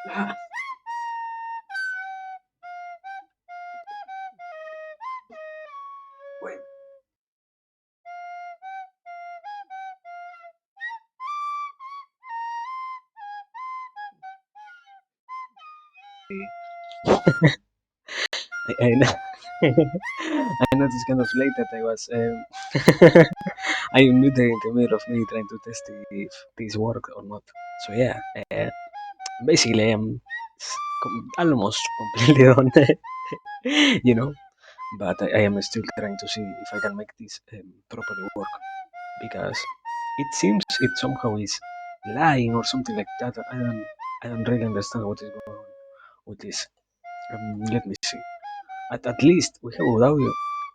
Ah, wait. I know. I noticed kind of late that I was. I muted in the middle of me trying to test if this worked or not. So yeah, basically I am almost completely done, you know. But I am still trying to see if I can make this properly work because it seems it somehow is lying or something like that. I don't really understand what is going on with this. Let me see. At least we have good audio.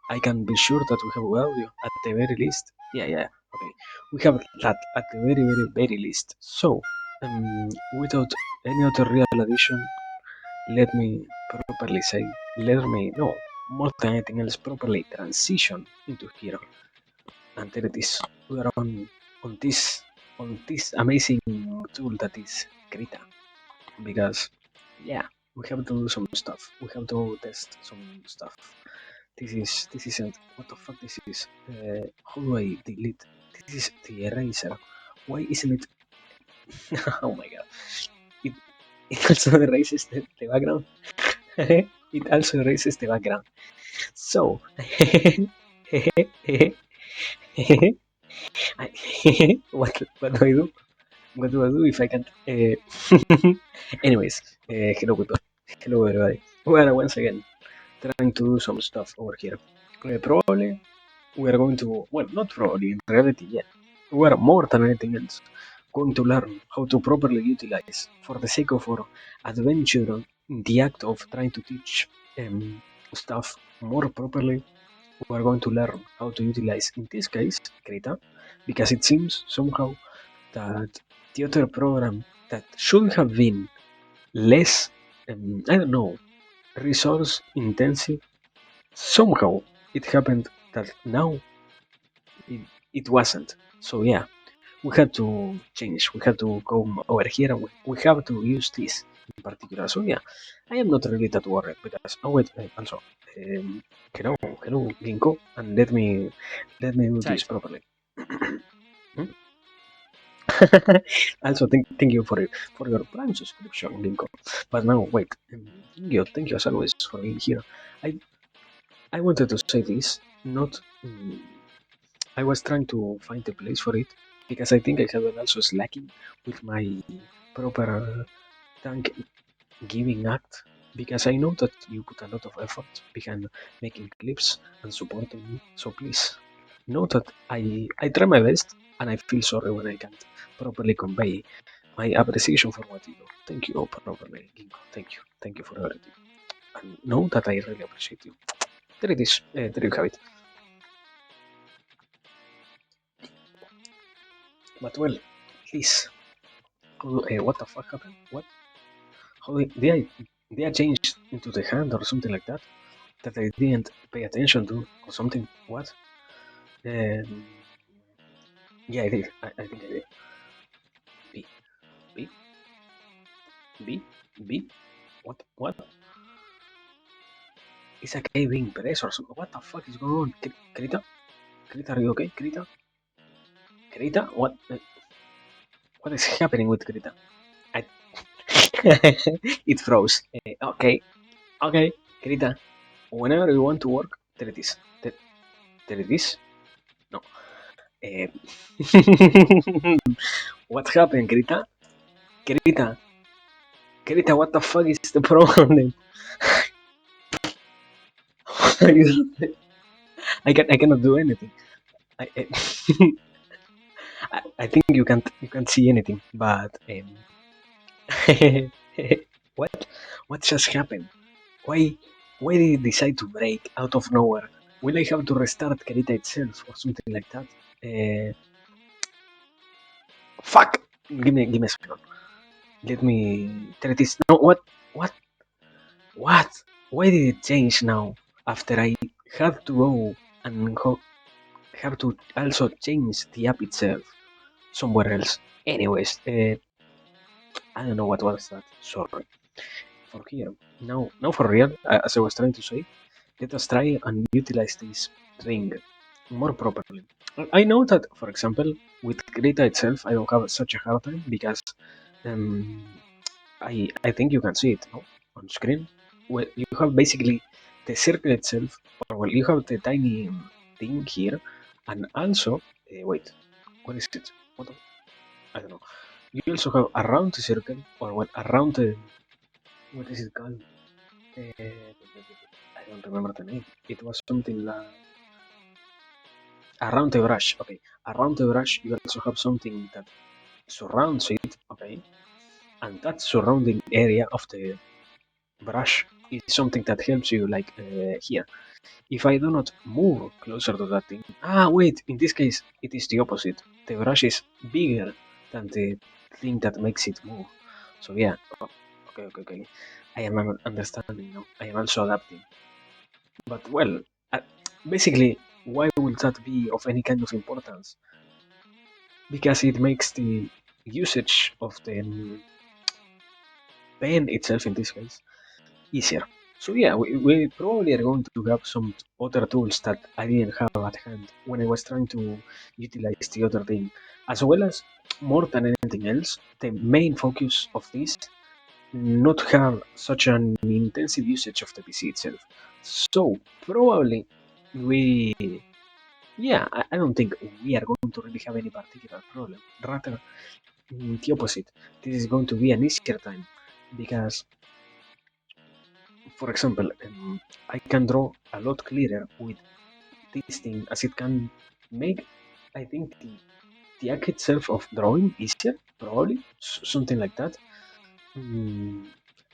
I can be sure that we have good audio at the very least. Yeah, yeah. Okay, we have that at the very, very, very least. So, without any other real addition, let me properly say, let me no more than anything else, properly transition into here. And there it is. We are on this amazing tool that is Krita because yeah, we have to do some stuff. We have to test some stuff. This isn't what the fuck this is. How do I delete? This is the eraser. Why isn't it? Oh my god! It it also erases the background. It also erases the background. So what do I do? What do I do if I can't? Anyways, hello people. Hello everybody. We are once again trying to do some stuff over here. Probably we are going to, well, not probably, in reality, yeah. We are more than anything else going to learn how to properly utilize, for the sake of our adventure, in the act of trying to teach stuff more properly. We are going to learn how to utilize, in this case, Krita, because it seems somehow that the other program that should have been less, I don't know, resource intensive, somehow it happened that now it wasn't. So yeah, we had to change. We had to go over here and we have to use this in particular. So yeah, I am not really that worried because oh wait, also hello, hello Ginkgo, and let me do this Tight. properly. Hmm? Also, thank you for your Prime subscription, Ginkgo. But now wait, thank you as always for being here. I I wanted to say this, not. I was trying to find a place for it because I think I have been also slacking with my proper thank giving act because I know that you put a lot of effort behind making clips and supporting me. So please know that I try my best and I feel sorry when I can't properly convey my appreciation for what you do. Thank you properly, Ginkgo. Thank you. Thank you for everything. And know that I really appreciate you. There it is. There you have it. But well, please. What the fuck happened? What? How did I change into the hand or something like that? That I didn't pay attention to or something? What? Um, yeah, I did. I think I did. B, B, B, B. What? What? Is a K being pressed or something? What the fuck is going on? Krita? Krita, are you okay? Krita? Krita? What is happening with Krita? I it froze. Okay, okay, Krita. Whenever you want to work, there it is. There it is. No. Eh, what happened, Krita? Krita, Krita, what the fuck is the problem? I cannot do anything. I, I think you can't see anything, but what what just happened? Why why did it decide to break out of nowhere? Will I have to restart Krita itself or something like that? Uh, Fuck! Give me a second. Let me try this. No, what what? Why did it change now? After I had to go and have to also change the app itself somewhere else. Anyways, I don't know what was that. Sorry. For here. Now for real, as I was trying to say, let us try and utilize this ring more properly. I know that, for example, with Greta itself, I don't have such a hard time because um, I think you can see it, no, on screen. Well, you have basically the circle itself, or well, you have the tiny thing here, and also wait, what is it? What I don't know. You also have around the circle, or what around the what is it called? I don't remember the name. It was something like around the brush. Okay, around the brush, you also have something that surrounds it. Okay, and that surrounding area of the brush is something that helps you, like here. If I do not move closer to that thing, wait, in this case, it is the opposite. The brush is bigger than the thing that makes it move. So yeah, okay. I am understanding now. I am also adapting. But well, uh, basically, why will that be of any kind of importance? Because it makes the usage of the pen itself, in this case, easier. So yeah, we probably are going to have some other tools that I didn't have at hand when I was trying to utilize the other thing, as well as more than anything else, the main focus of this not have such an intensive usage of the PC itself. So probably we yeah, I don't think we are going to really have any particular problem. Rather, the opposite. This is going to be an easier time because, for example, I can draw a lot clearer with this thing as it can make, I think, the act itself of drawing easier, probably, something like that. Mm,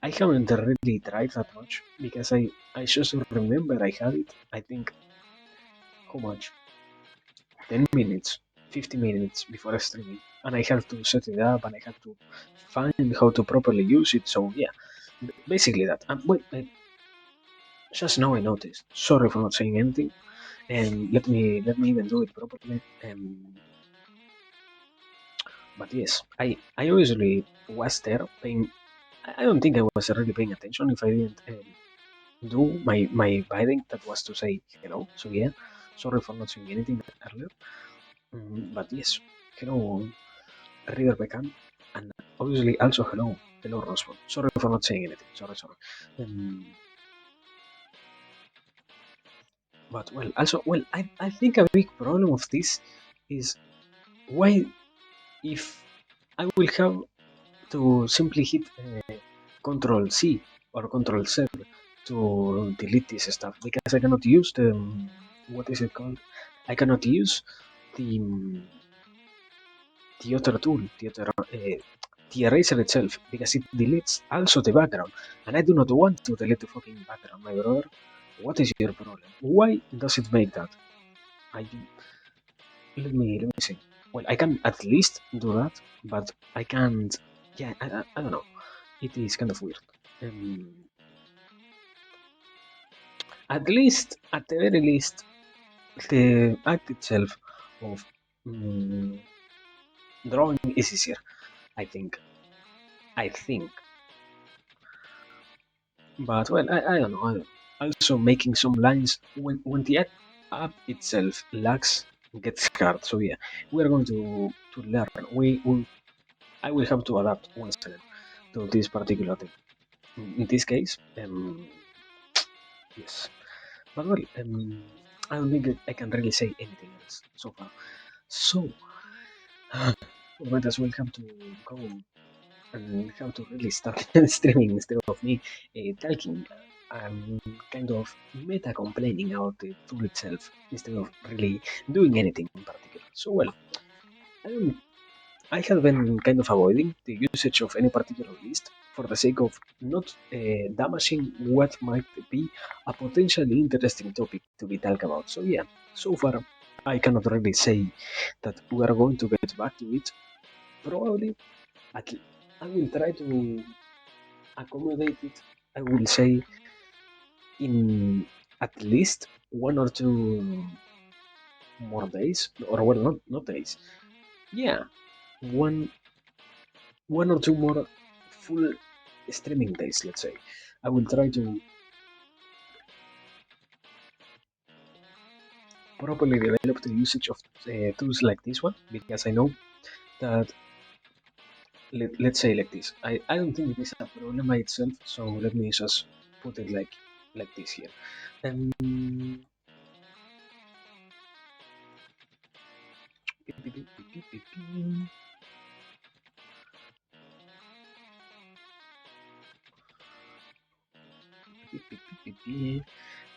I haven't really tried that much because I just remember I had it, I think, how much? 10 minutes, 50 minutes before streaming, and I had to set it up and I had to find how to properly use it. So yeah, basically that. And wait, just now I noticed. Sorry for not saying anything, and let me even do it properly. But yes, I obviously was there paying. I don't think I was really paying attention if I didn't do my biting. That was to say hello. So yeah, sorry for not saying anything earlier. But yes, hello, River Beckham, and obviously also hello Roswell. Sorry for not saying anything. Sorry. Um, but well, also well, I think a big problem of this is why if I will have to simply hit Control C or Control Z to delete this stuff because I cannot use the what is it called? I cannot use the the other tool, the eraser itself, because it deletes also the background, and I do not want to delete the fucking background, my brother. What is your problem? Why does it make that? I let me see. Well, I can at least do that, but I can't. Yeah, I don't know. It is kind of weird. Um, at the very least, the act itself of um, drawing is easier. I think. I think. But well, I don't know. Also, making some lines when the app itself lags gets hard. So yeah, we are going to learn. I will have to adapt once again to this particular thing. In this case, yes. But well, I don't think I can really say anything else so far. So we might as well have to go and how to really start streaming instead of me talking. I'm kind of meta complaining about the tool itself instead of really doing anything in particular. So well, I don't. I have been kind of avoiding the usage of any particular list for the sake of not damaging what might be a potentially interesting topic to be talked about. So yeah, so far I cannot really say that we are going to get back to it. Probably, at, I will try to accommodate it, I will say, in at least 1 or 2 more days, or well, not days. Yeah, one or two more. full streaming days, let's say. I will try to properly develop the usage of tools like this one because I know that let's say like this. I don't think it is a problem by itself, so let me just put it like this here. Um,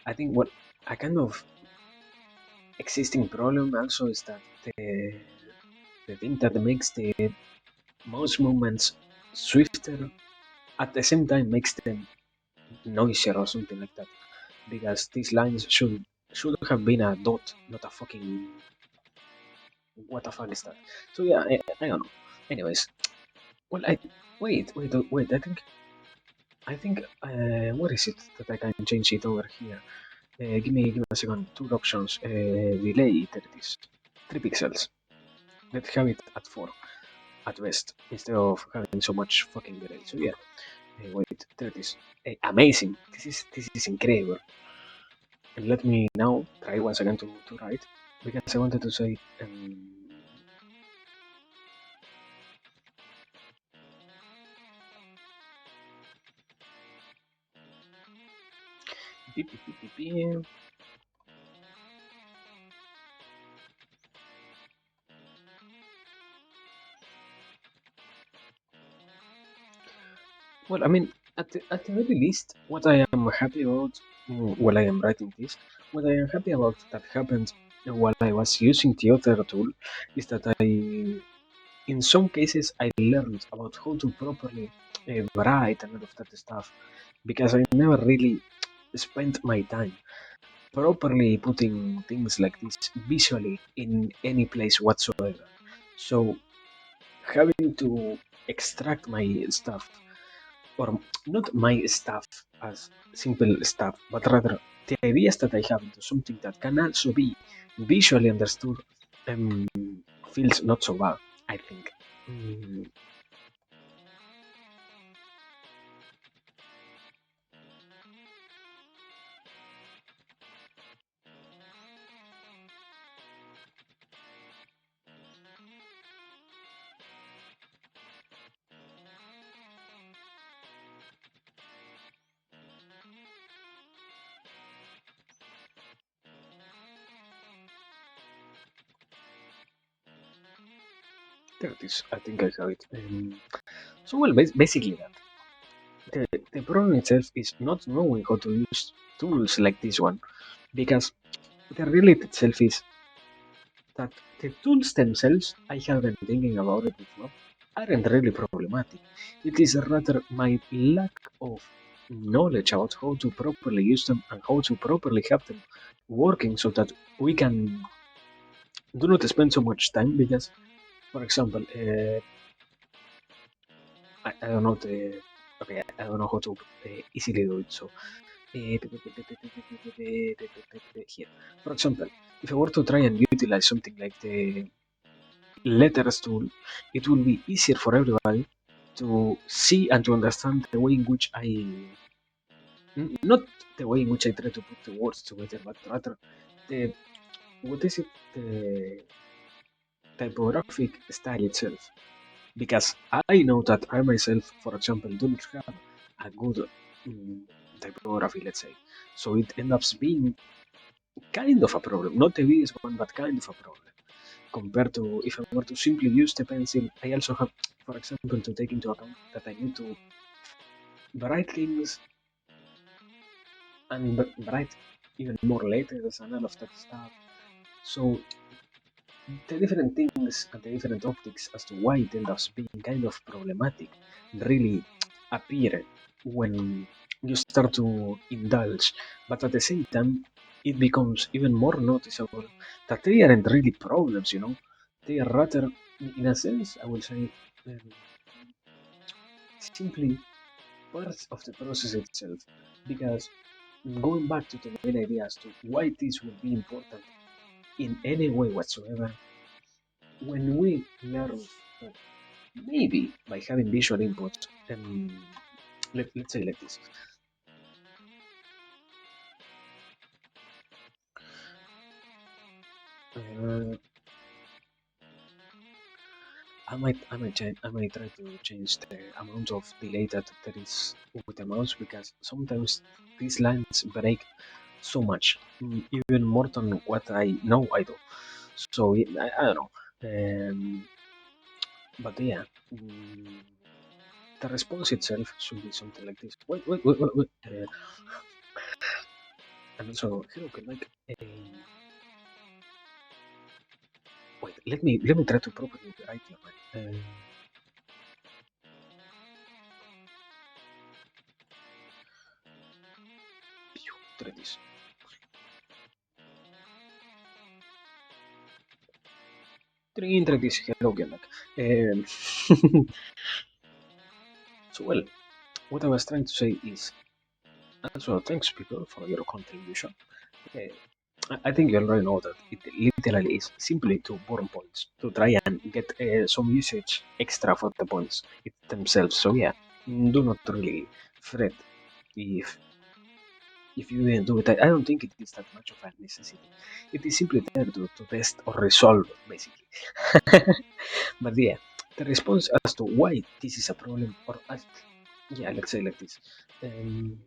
I think what a kind of existing problem also is that the thing that makes the mouse movements swifter at the same time makes them noisier or something like that. Because these lines should have been a dot, not a fucking what the fuck is that? So yeah, I don't know. Anyways, well, wait. I think what is it that I can change it over here? Give me a second. Two options. Delay 3 pixels. Let's have it at 4 at best instead of having so much fucking delay. So yeah, wait, there it is. Amazing. This is incredible. And let me now try once again to write because I wanted to say beep, beep, beep, beep, beep. Well, I mean, at the very least, what I am happy about while I am writing this, what I am happy about that happened while I was using the other tool is that in some cases, I learned about how to properly write and all of that stuff because I never really spent my time properly putting things like this visually in any place whatsoever. So having to extract my stuff, or not my stuff as simple stuff, but rather the ideas that I have into something that can also be visually understood, um, feels not so bad, I think. Mm, there it is. I think I have it. So well, basically that. The problem itself is not knowing how to use tools like this one, because the reality itself is that the tools themselves, I have been thinking about it before, aren't really problematic. It is rather my lack of knowledge about how to properly use them and how to properly have them working so that we can do not spend so much time because, for example, I don't know the okay, I don't know how to easily do it. So here, for example, if I were to try and utilize something like the letters tool, it will be easier for everybody to see and to understand the way in which not the way in which I try to put the words together, but rather the what is it the typographic style itself. Because I know that I myself, for example, do not have a good mm, typography, let's say. So it ends up being kind of a problem, not the biggest one, but kind of a problem. Compared to if I were to simply use the pencil, I also have, for example, to take into account that I need to write things and write even more letters and all of that stuff. So the different things and the different optics as to why it ends up being kind of problematic really appear when you start to indulge, but at the same time, it becomes even more noticeable that they aren't really problems, you know. They are rather, in a sense, I will say, um, simply parts of the process itself. Because going back to the main idea as to why this would be important in any way whatsoever, when we learn maybe by having visual input. Let's say like this. Uh, I might try to change the amount of delay that there is with the mouse because sometimes these lines break so much, even more than what I know I do. So I don't know. But yeah, mm, the response itself should be something like this. Wait. And also, hello, can like, wait, let me try to properly write your name. Try this. Try this. Hello, can like. So well, what I was trying to say is also thanks people for your contribution. Uh, I think you already know that it literally is simply to burn points to try and get some usage extra for the points themselves. So yeah, do not really fret if you didn't do it. I don't think it is that much of a necessity. It is simply there to test or resolve basically. But yeah, the response as to why this is a problem or yeah, let's say like this. Um,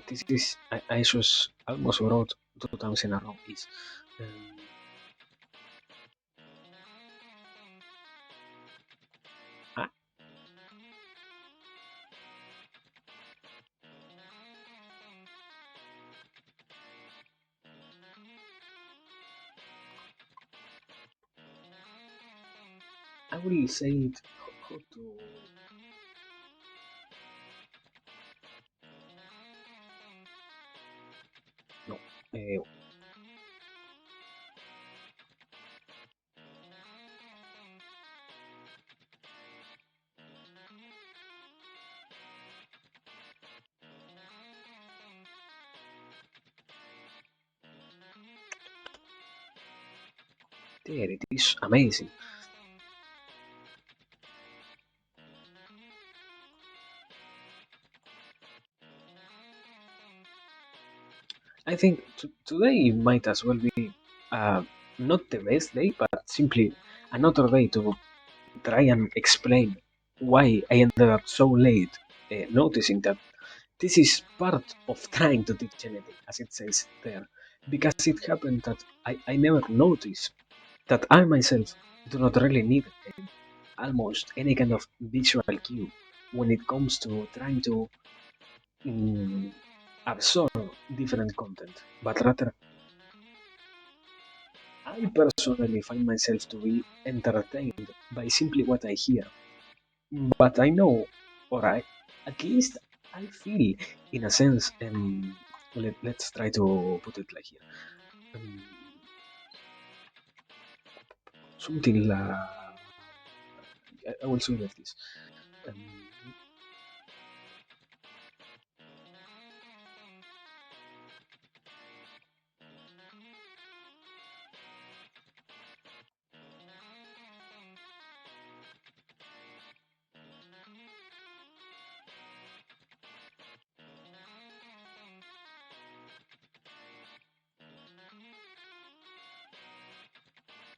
this is I just almost wrote 2 times in a row is I, I will say it how to no there it is amazing. I think today might as well be uh, not the best day, but simply another day to try and explain why I ended up so late, noticing that this is part of trying to teach anything, as it says there, because it happened that I never noticed that I myself do not really need almost any kind of visual cue when it comes to trying to mm, absorb different content, but rather I personally find myself to be entertained by simply what I hear. But I know, or at least I feel, in a sense, let's try to put it like here. Um, something like, I will say like this. Um,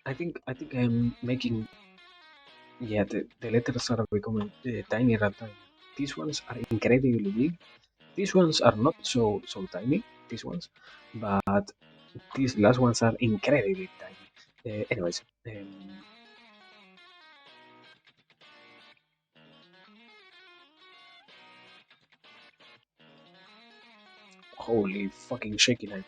I think I'm making, yeah, the letters are becoming tinier and tinier. These ones are incredibly big. These ones are not so tiny. These ones, but these last ones are incredibly tiny. Anyways, holy fucking shaky line.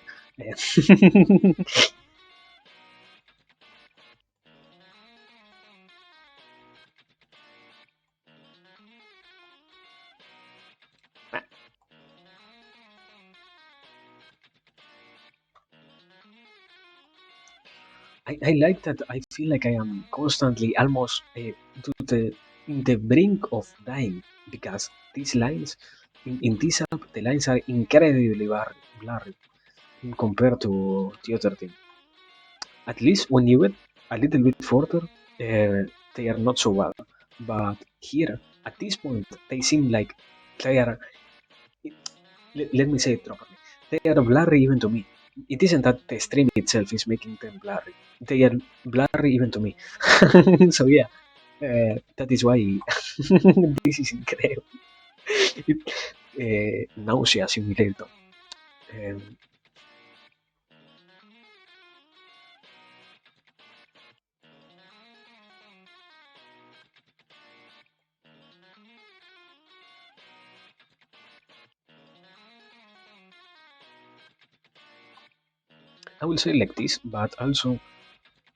I like that I feel like I am constantly almost to the in the brink of dying because these lines in this app the lines are incredibly blurry compared to the other thing. At least when you get a little bit further, they are not so bad. But here, at this point, they seem like they are. Let me say it properly. They are blurry even to me. It isn't that the stream itself is making them blurry. They are blurry even to me. So yeah, that is why this is incredible. Nausea simulator. Um, I will say like this, but also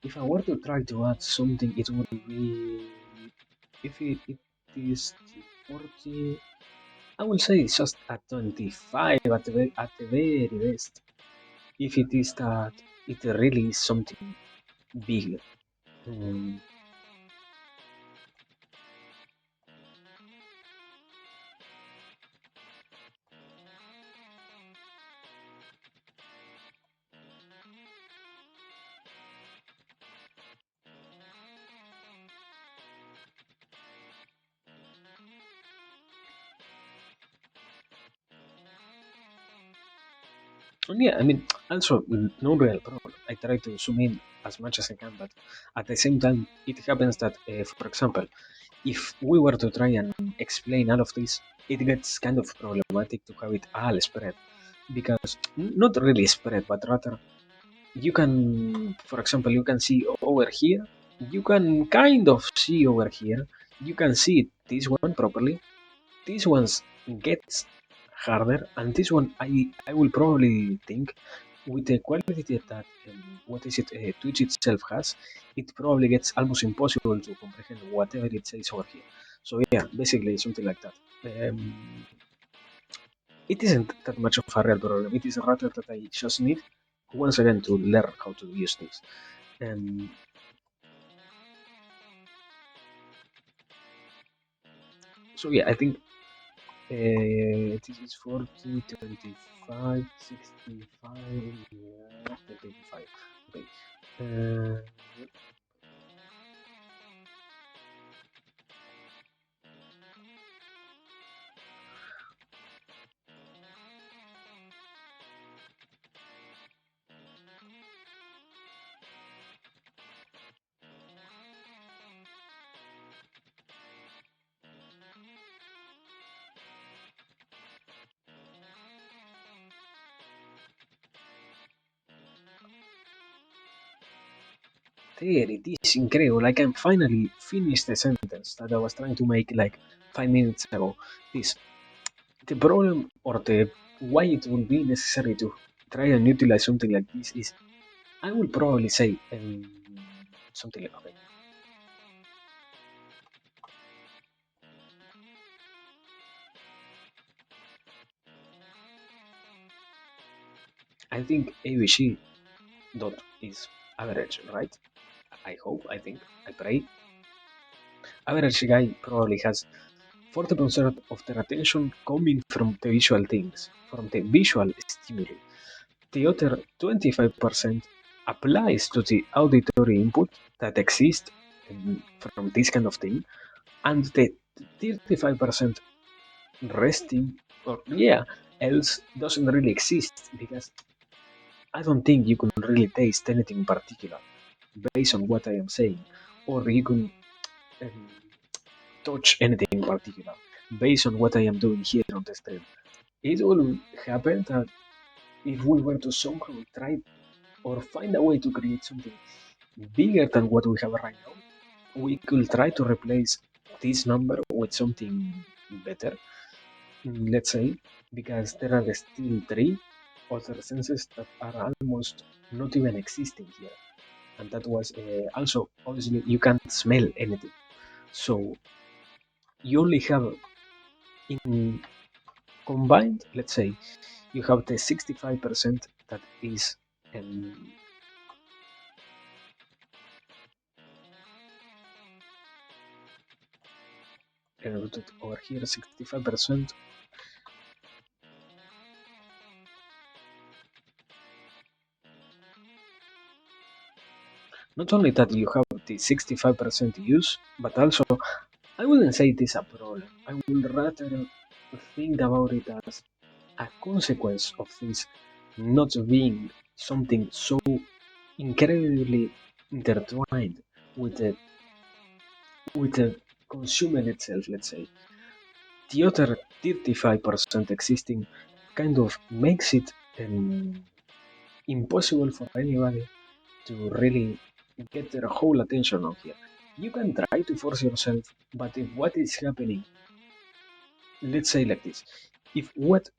if I were to try to add something, it would be if it is 40. I will say it's just at 25 at the very best. If it is that it really is something big. Mm, and yeah, I mean, also no real problem. I try to zoom in as much as I can, but at the same time, it happens that, for example, if we were to try and explain all of this, it gets kind of problematic to have it all spread because not really spread, but rather you can, for example, you can see over here, you can kind of see over here, you can see this one properly. This one's gets harder, and this one I will probably think with the quality that what is it Twitch itself has, it probably gets almost impossible to comprehend whatever it says over here. So yeah, basically something like that. Um, it isn't that much of a real problem. It is rather that I just need once again to learn how to use this. Um, so yeah, I think this is 40, 25, 65, yeah, 25. Okay. Uh, there it is incredible. I can finally finish the sentence that I was trying to make like 5 minutes ago. This the problem or the why it will be necessary to try and utilize something like this is I will probably say something like okay. I think ABC dot is average, right? I hope, I think, I pray. Average guy probably has 40% of their attention coming from the visual things, from the visual stimuli. The other 25% applies to the auditory input that exists from this kind of thing, and the 35% resting, or yeah, else doesn't really exist because I don't think you can really taste anything particular based on what I am saying, or you can um, touch anything in particular based on what I am doing here on the stream. It will happen that if we were to somehow try or find a way to create something bigger than what we have right now, we could try to replace this number with something better, let's say, because there are still three other senses that are almost not even existing here. And that was also, obviously, you can't smell anything. So you only have in combined, let's say, you have the 65% that is um, over here 65%. Not only that you have the 65% use, but also I wouldn't say it is a problem. I would rather think about it as a consequence of this not being something so incredibly intertwined with the consumer itself, let's say. The other 35% existing kind of makes it impossible for anybody to really get their whole attention on here. You can try to force yourself, but if what is happening, let's say like this, if what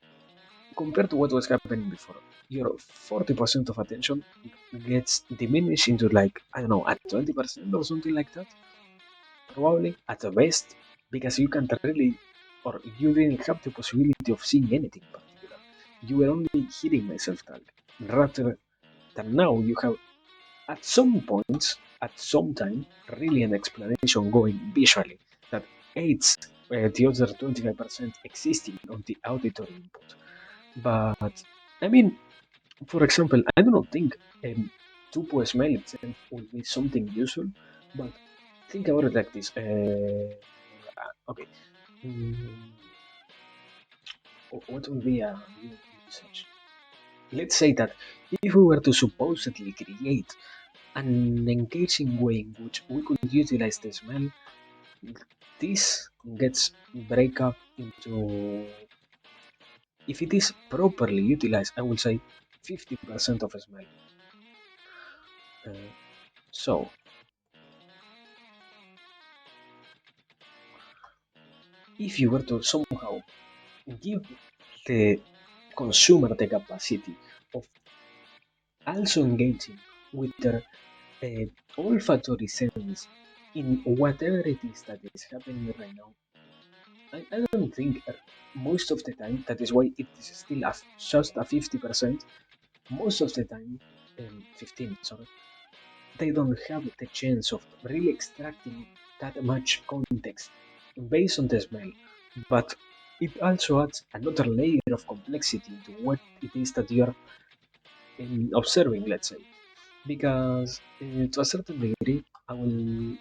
compared to what was happening before, your 40% of attention gets diminished into like, I don't know, at 20% or something like that, probably at the best, because you can't really, or you didn't have the possibility of seeing anything particular. You were only hearing myself talk, rather than now you have at some points, at some time, really an explanation going visually that aids the other 25% existing on the auditory input. But I mean, for example, I do not think tuple smell itself will be something useful, but think about it like this. Okay, mm, what will be a good usage? Let's say that if we were to supposedly create an engaging way in which we could utilize the smell, this gets break up into, if it is properly utilized, I will say 50% of smell. So if you were to somehow give the consumer the capacity of also engaging with their olfactory sense in whatever it is that is happening right now, I don't think most of the time, that is why it is still just a 50%, most of the time, 15, sorry, they don't have the chance of really extracting that much context based on the smell. But it also adds another layer of complexity to what it is that you are observing, let's say. Because to a certain degree, I will,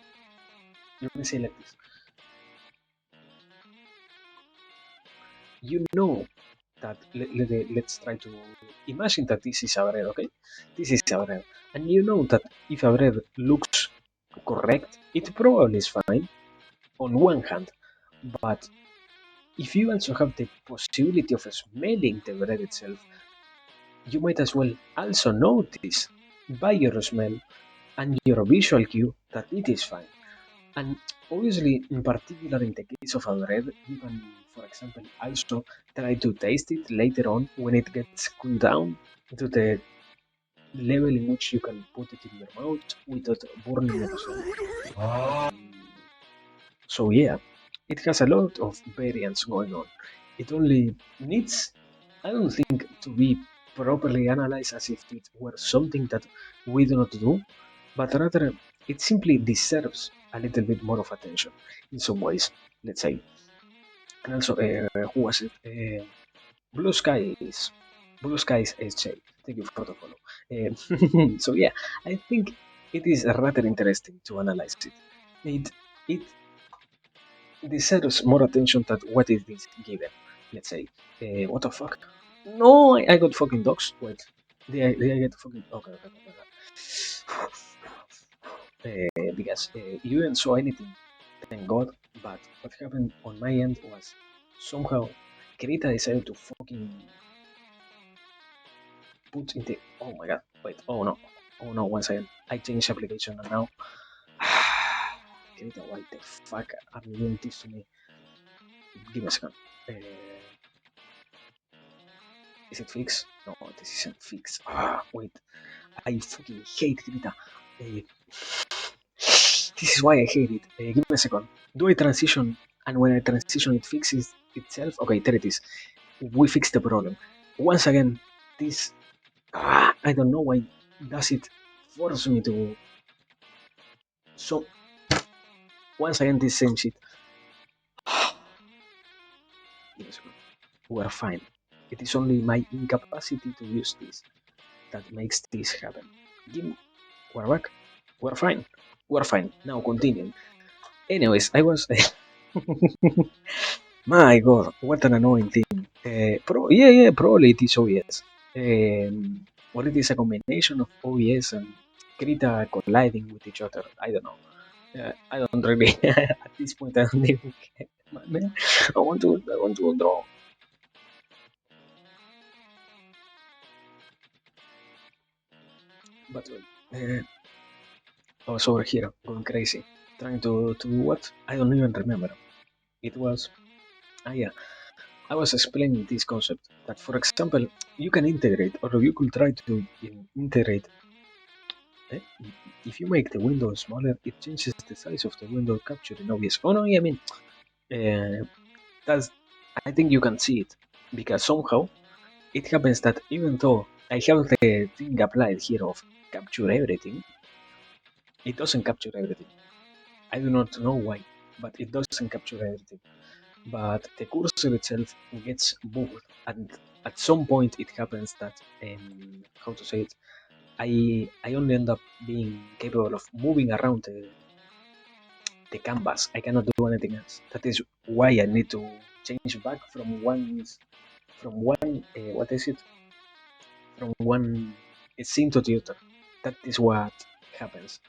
let me say like this, you know that, let's try to imagine that this is a bread, okay? This is a bread. And you know that if a bread looks correct, it probably is fine on one hand. But if you also have the possibility of smelling the bread itself, you might as well also notice by your smell and your visual cue that it is fine. And obviously, in particular, in the case of a bread, you can, for example, also try to taste it later on when it gets cooled down to the level in which you can put it in your mouth without burning yourself. So yeah, it has a lot of variants going on. It only needs, I don't think, to be properly analyzed as if it were something that we do not do, but rather it simply deserves a little bit more of attention in some ways, let's say. And also, who was it? Blue Skies, Blue Skies SJ. Thank you for the follow. So yeah, I think it is rather interesting to analyze it. It deserves more attention than what it is given. Let's say, what the fuck? No, I got fucking dogs. Wait, did I get fucking? Okay. Because you didn't saw anything, thank God. But what happened on my end was somehow Krita decided to fucking put in the. Oh my god! Wait. Oh no! Once again, I changed application and now. Krita, why the fuck are you doing this to me? Give me a second. Is it fixed? No, this isn't fixed. Wait. I fucking hate Krita. This is why I hate it. Give me a second. Do I transition? And when I transition, it fixes itself? Okay, there it is. We fixed the problem. Once again, this. I don't know why does it force me to. So, once again, this same shit. Give me a second. We're fine. It is only my incapacity to use this that makes this happen. Give me. We're back. We're fine. We're fine. Now continue. Anyways, I was. My God, what an annoying thing. Yeah, probably it is OES. Or it is a combination of OES and Krita colliding with each other. I don't know. I don't really. At this point, I don't even care. Man, I want to draw. But I was over here going crazy, trying to do what? I don't even remember. It was. Ah, yeah. I was explaining this concept that, for example, you can integrate, or you could try to integrate. eh, If you make the window smaller, it changes the size of the window captured in OBS. Oh no, yeah, I mean, uh, that's. I think you can see it because somehow it happens that even though I have the thing applied here of capture everything, it doesn't capture everything. I do not know why, but it doesn't capture everything. But the cursor itself gets moved, and at some point it happens that how to say it, I only end up being capable of moving around the canvas. I cannot do anything else. That is why I need to change back from one what is it, from one scene to the other. That is what happens.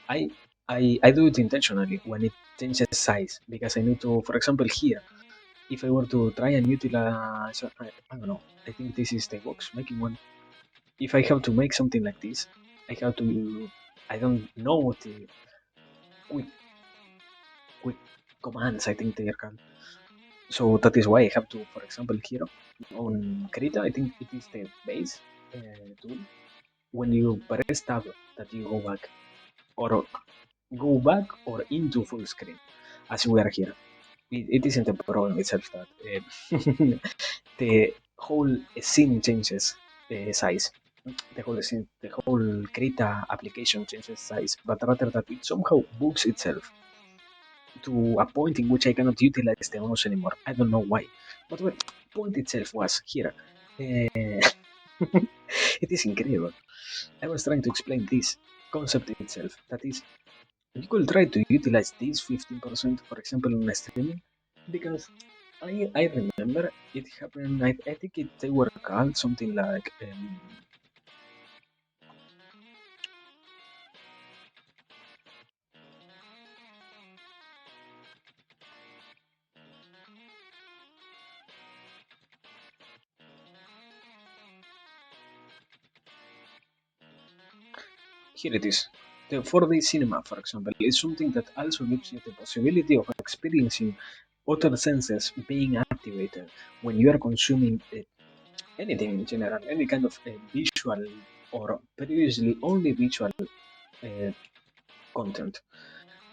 I I do it intentionally when it changes size because I need to, for example, here, if I were to try and utilize, I don't know, I think this is the box making one. If I have to make something like this, I have to, I don't know what the quick, quick commands, I think they are called. So that is why I have to, for example, here on Krita, I think it is the base tool. When you press tab, that you go back or into full screen, as we are here. It isn't a problem itself that the whole scene changes size. The whole Krita application changes size, but rather that it somehow books itself to a point in which I cannot utilize the mouse anymore. I don't know why, but well, point itself was here. Uh, it is incredible. I was trying to explain this concept itself. That is, you could try to utilize this 15%, for example, in streaming, because I remember it happened. I think they were called something like here it is. The 4D cinema, for example, is something that also gives you the possibility of experiencing other senses being activated when you are consuming anything in general, any kind of visual or previously only visual uh, content.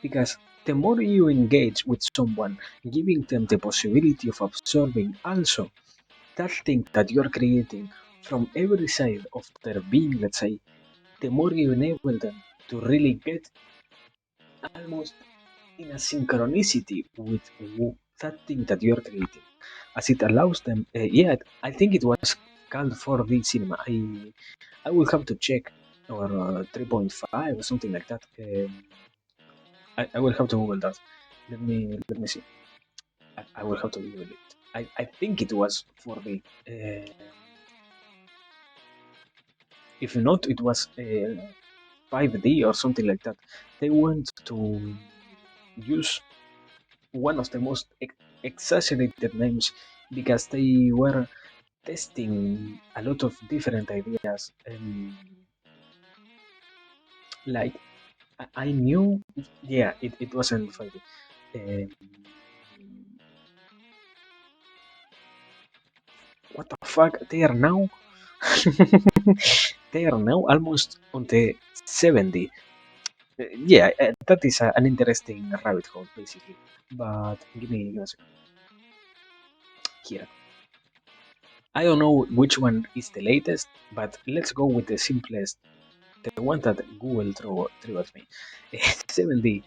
Because the more you engage with someone, giving them the possibility of absorbing also that thing that you're creating from every side of their being, let's say, the more you enable them to really get almost in a synchronicity with that thing that you're creating, as it allows them. Yeah, I think it was called 4D cinema. I will have to check, or 3.5 or something like that. I will have to Google that. Let me see. I will have to Google it. I think it was 4D. If not, it was 5D or something like that. They went to use one of the most exaggerated names because they were testing a lot of different ideas. Like I knew, yeah, it wasn't 5D. Um, what the fuck? They are now they are now almost on the 70. Yeah, that is an interesting rabbit hole, basically. But give me a second. Here. I don't know which one is the latest, but let's go with the simplest, the one that Google threw at me. 70.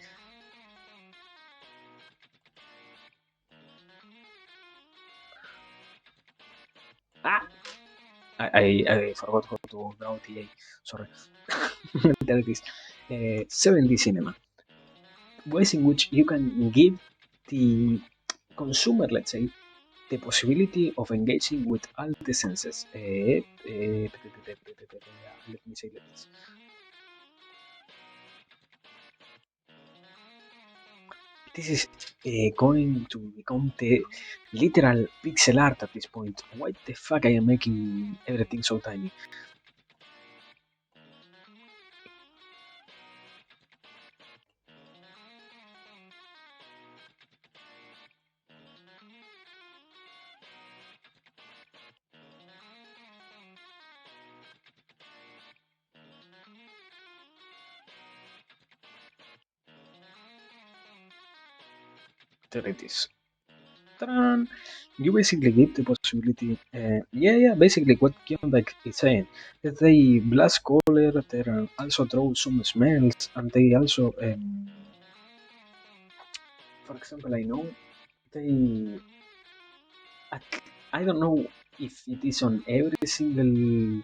Ah, I forgot how to draw TA. Sorry. There it is. 7D cinema, ways in which you can give the consumer, let's say, the possibility of engaging with all the senses. Let me say like this. This is going to become the literal pixel art at this point. Why the fuck I am making everything so tiny? There it is. Ta-da! You basically give the possibility. Yeah, basically what Kyondike is saying is they blast color, they also draw some smells, and they also, for example, I know they. I don't know if it is on every single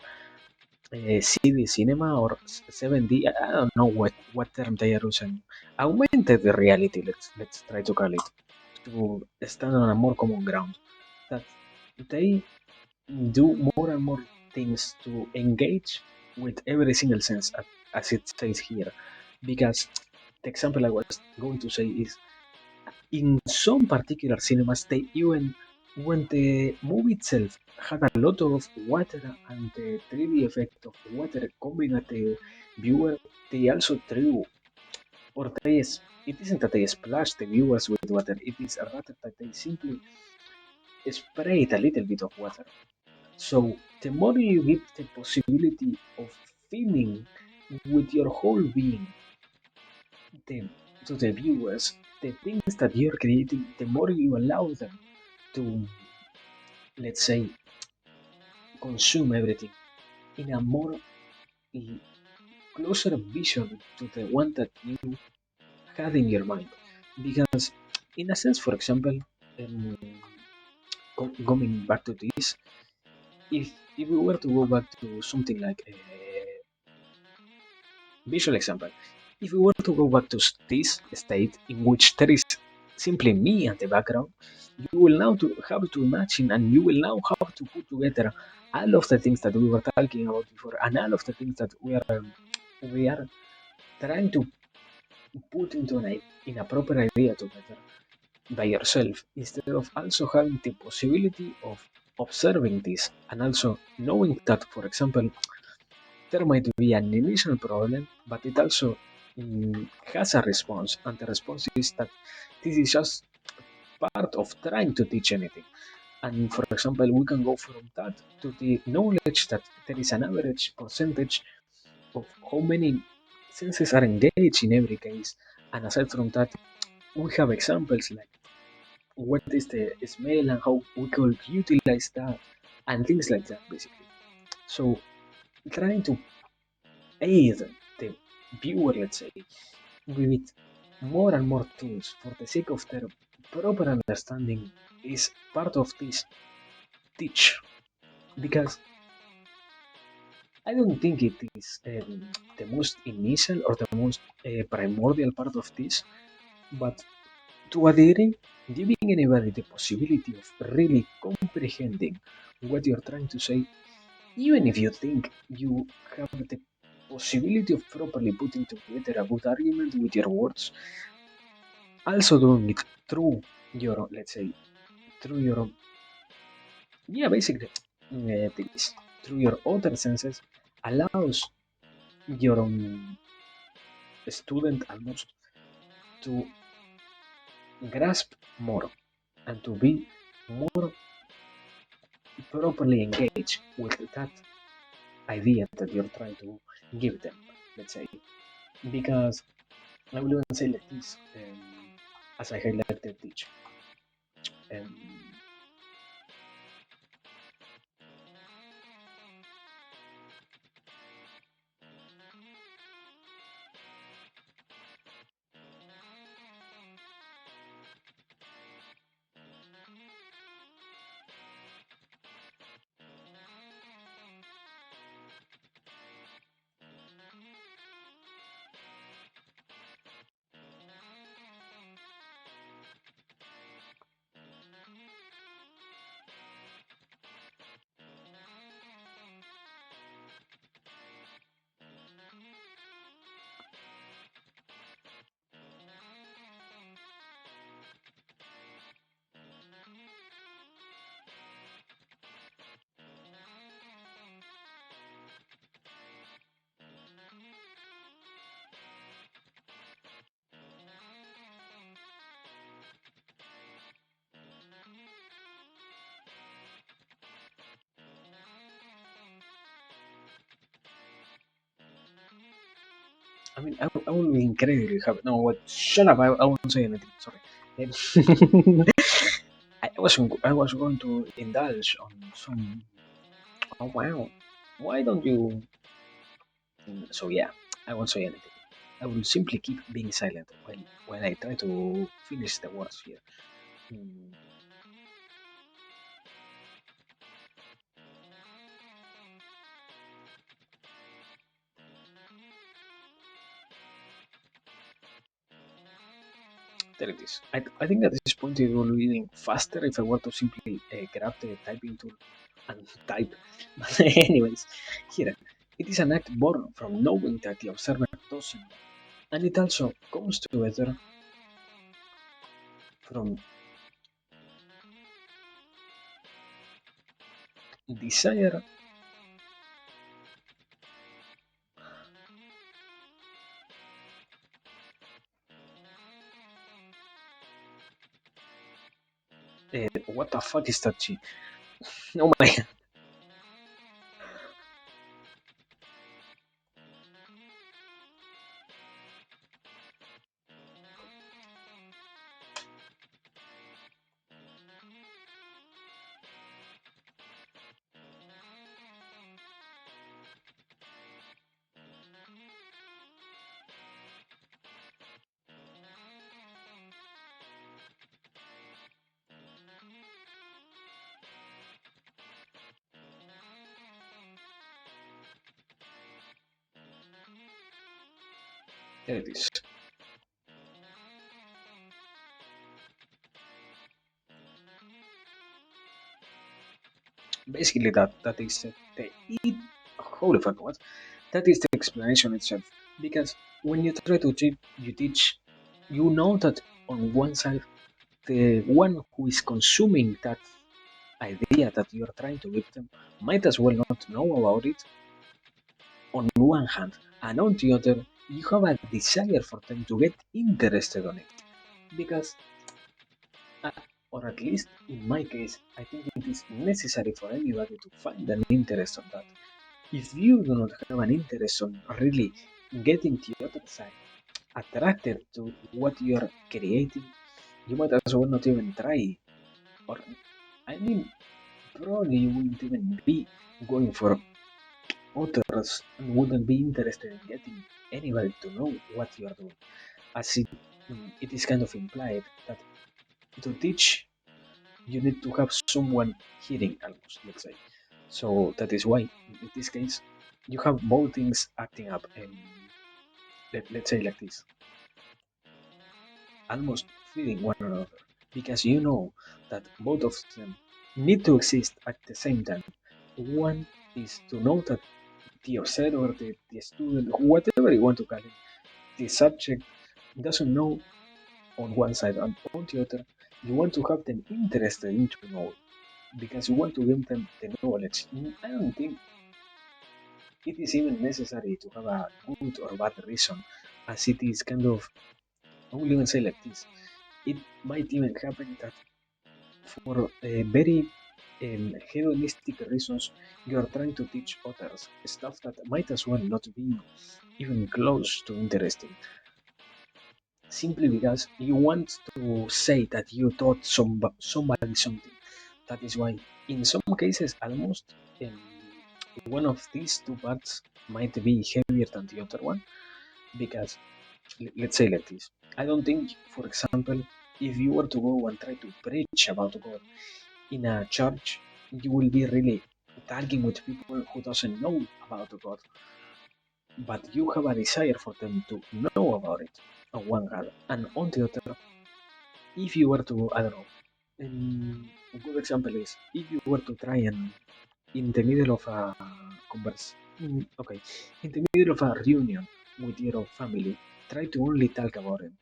CD cinema or 7D. I don't know what term they are using. Augmented reality. Let's try to call it to stand on a more common ground. That they do more and more things to engage with every single sense, as it says here. Because the example I was going to say is in some particular cinemas, they even when the movie itself had a lot of water and the 3D effect of water combined at the viewer, they also drew or it isn't that they splash the viewers with water, it is rather that they simply sprayed a little bit of water. So the more you give the possibility of feeling with your whole being the, to the viewers, the things that you're creating, the more you allow them to, let's say, consume everything in a more closer vision to the one that you had in your mind. Because, in a sense, for example, um, going back to this, if we were to go back to something like a visual example, if we were to go back to this state in which there is simply me at the background, you will now to have to imagine and you will now have to put together all of the things that we were talking about before and all of the things that we are trying to put into in a proper idea together by yourself instead of also having the possibility of observing this and also knowing that, for example, there might be an initial problem, but it also has a response, and the response is that this is just part of trying to teach anything. And for example, we can go from that to the knowledge that there is an average percentage of how many senses are engaged in every case. And aside from that, we have examples like what is the smell and how we could utilize that and things like that, basically. So trying to aid the viewer, let's say, with more and more tools for the sake of their proper understanding is part of this teach. Because I don't think it is the most initial or the most primordial part of this, but to a degree, giving anybody the possibility of really comprehending what you're trying to say, even if you think you have the possibility of properly putting together a good argument with your words, also doing it through your, let's say, through your, yeah, basically, this, through your other senses, allows your student almost to grasp more and to be more properly engaged with that idea that you're trying to give them, let's say. Because I will even say like this, as I highlighted teach. Um, I mean, I will be incredibly happy. No, what? Shut up! I won't say anything. Sorry. I was going to indulge on some. Oh wow! Why don't you? So yeah, I won't say anything. I will simply keep being silent while I try to finish the words here. Mm, there it is. I think at this point it will be faster if I were to simply grab the typing tool and type. But anyways, here it is an act born from knowing that the observer doesn't know, and it also comes together from desire. What the fuck is that? Shit? Oh my! There it is. Basically, that is the it. Holy fuck! What? That is the explanation itself. Because when you try to teach, you know that on one side, the one who is consuming that idea that you're trying to give them might as well not know about it on one hand, and on the other, you have a desire for them to get interested on it. Because, uh, or at least in my case, I think it is necessary for anybody to find an interest on that. If you do not have an interest on really getting the other side attracted to what you are creating, you might as well not even try. Or, I mean, probably you wouldn't even be going for others and wouldn't be interested in getting anybody to know what you are doing. As it is kind of implied that to teach, you need to have someone hearing almost, let's say. So that is why, in this case, you have both things acting up. Let's say like this, almost feeding one another, because you know that both of them need to exist at the same time. One is to know that the observer, the student, whatever you want to call it, the subject doesn't know on one side, and on the other, you want to have them interested into knowing because you want to give them the knowledge. I don't think it is even necessary to have a good or bad reason, as it is kind of, I will even say like this. It might even happen that for very hedonistic reasons, you are trying to teach others stuff that might as well not be even close to interesting, simply because you want to say that you taught somebody something. That is why, in some cases, almost um, one of these two parts might be heavier than the other one, because let's say like this. I don't think, for example, if you were to go and try to preach about God in a church, you will be really talking with people who doesn't know about God, but you have a desire for them to know about it on one hand, and on the other, if you were to, I don't know, a good example is if you were to try and in the middle of a okay, in the middle of a reunion with your family, try to only talk about it,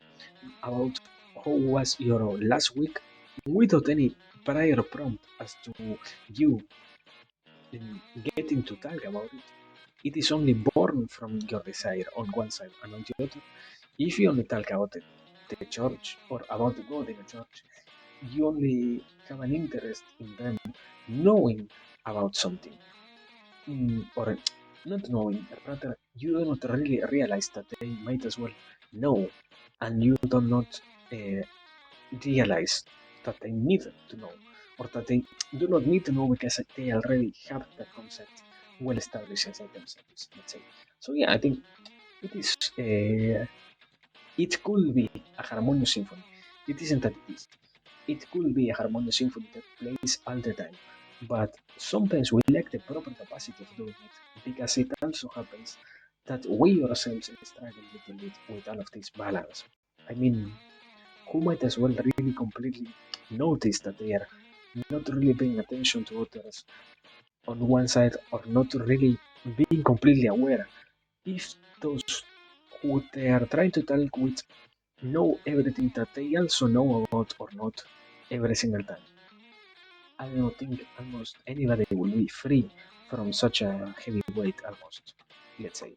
about how was your last week without any prior prompt as to you getting to talk about it. It is only born from your desire on one side, and on the other, if you only talk about the church or about God in a church, you only have an interest in them knowing about something, or not knowing, rather you do not really realize that they might as well know, and you do not uh, realize that they need to know, or that they do not need to know because they already have that concept well established inside themselves, let's say. So yeah, I think it is. It could be a harmonious symphony. It isn't that it is. It could be a harmonious symphony that plays all the time, but sometimes we lack the proper capacity of doing it because it also happens that we ourselves struggle a little bit with all of this balance. I mean, who might as well really completely notice that they are not really paying attention to others on one side, or not really being completely aware if those who they are trying to talk with know everything that they also know about or not every single time. I don't think almost anybody will be free from such a heavy weight, almost, let's say.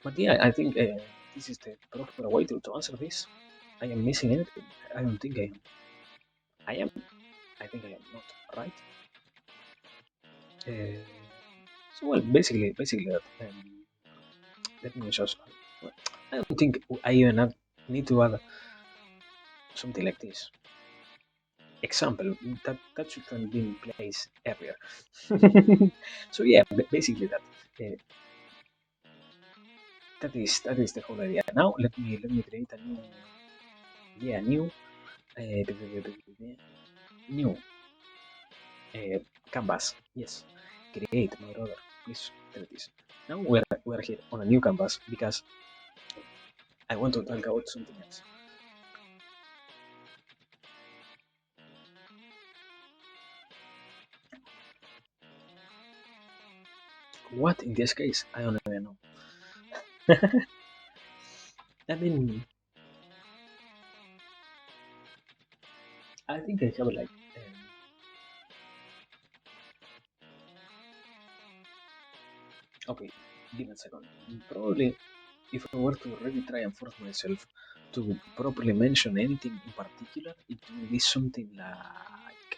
But yeah, I think this is the proper way to answer this. I am missing anything. I don't think I am. I am. I think I am not, right? Uh, so well, basically that. Let me just. Well, I don't think I even need to add something like this. Example that should have been in place earlier. So yeah, basically that. Uh, that is the whole idea. Now let me create a new, yeah, new uh, canvas. Yes, create, my brother. Please, there it is. Now we're here on a new canvas because I want to talk about something else. What in this case? I don't even know. I mean, I think I have like. Okay, give me a second. Probably, if I were to really try and force myself to properly mention anything in particular, it would be something like.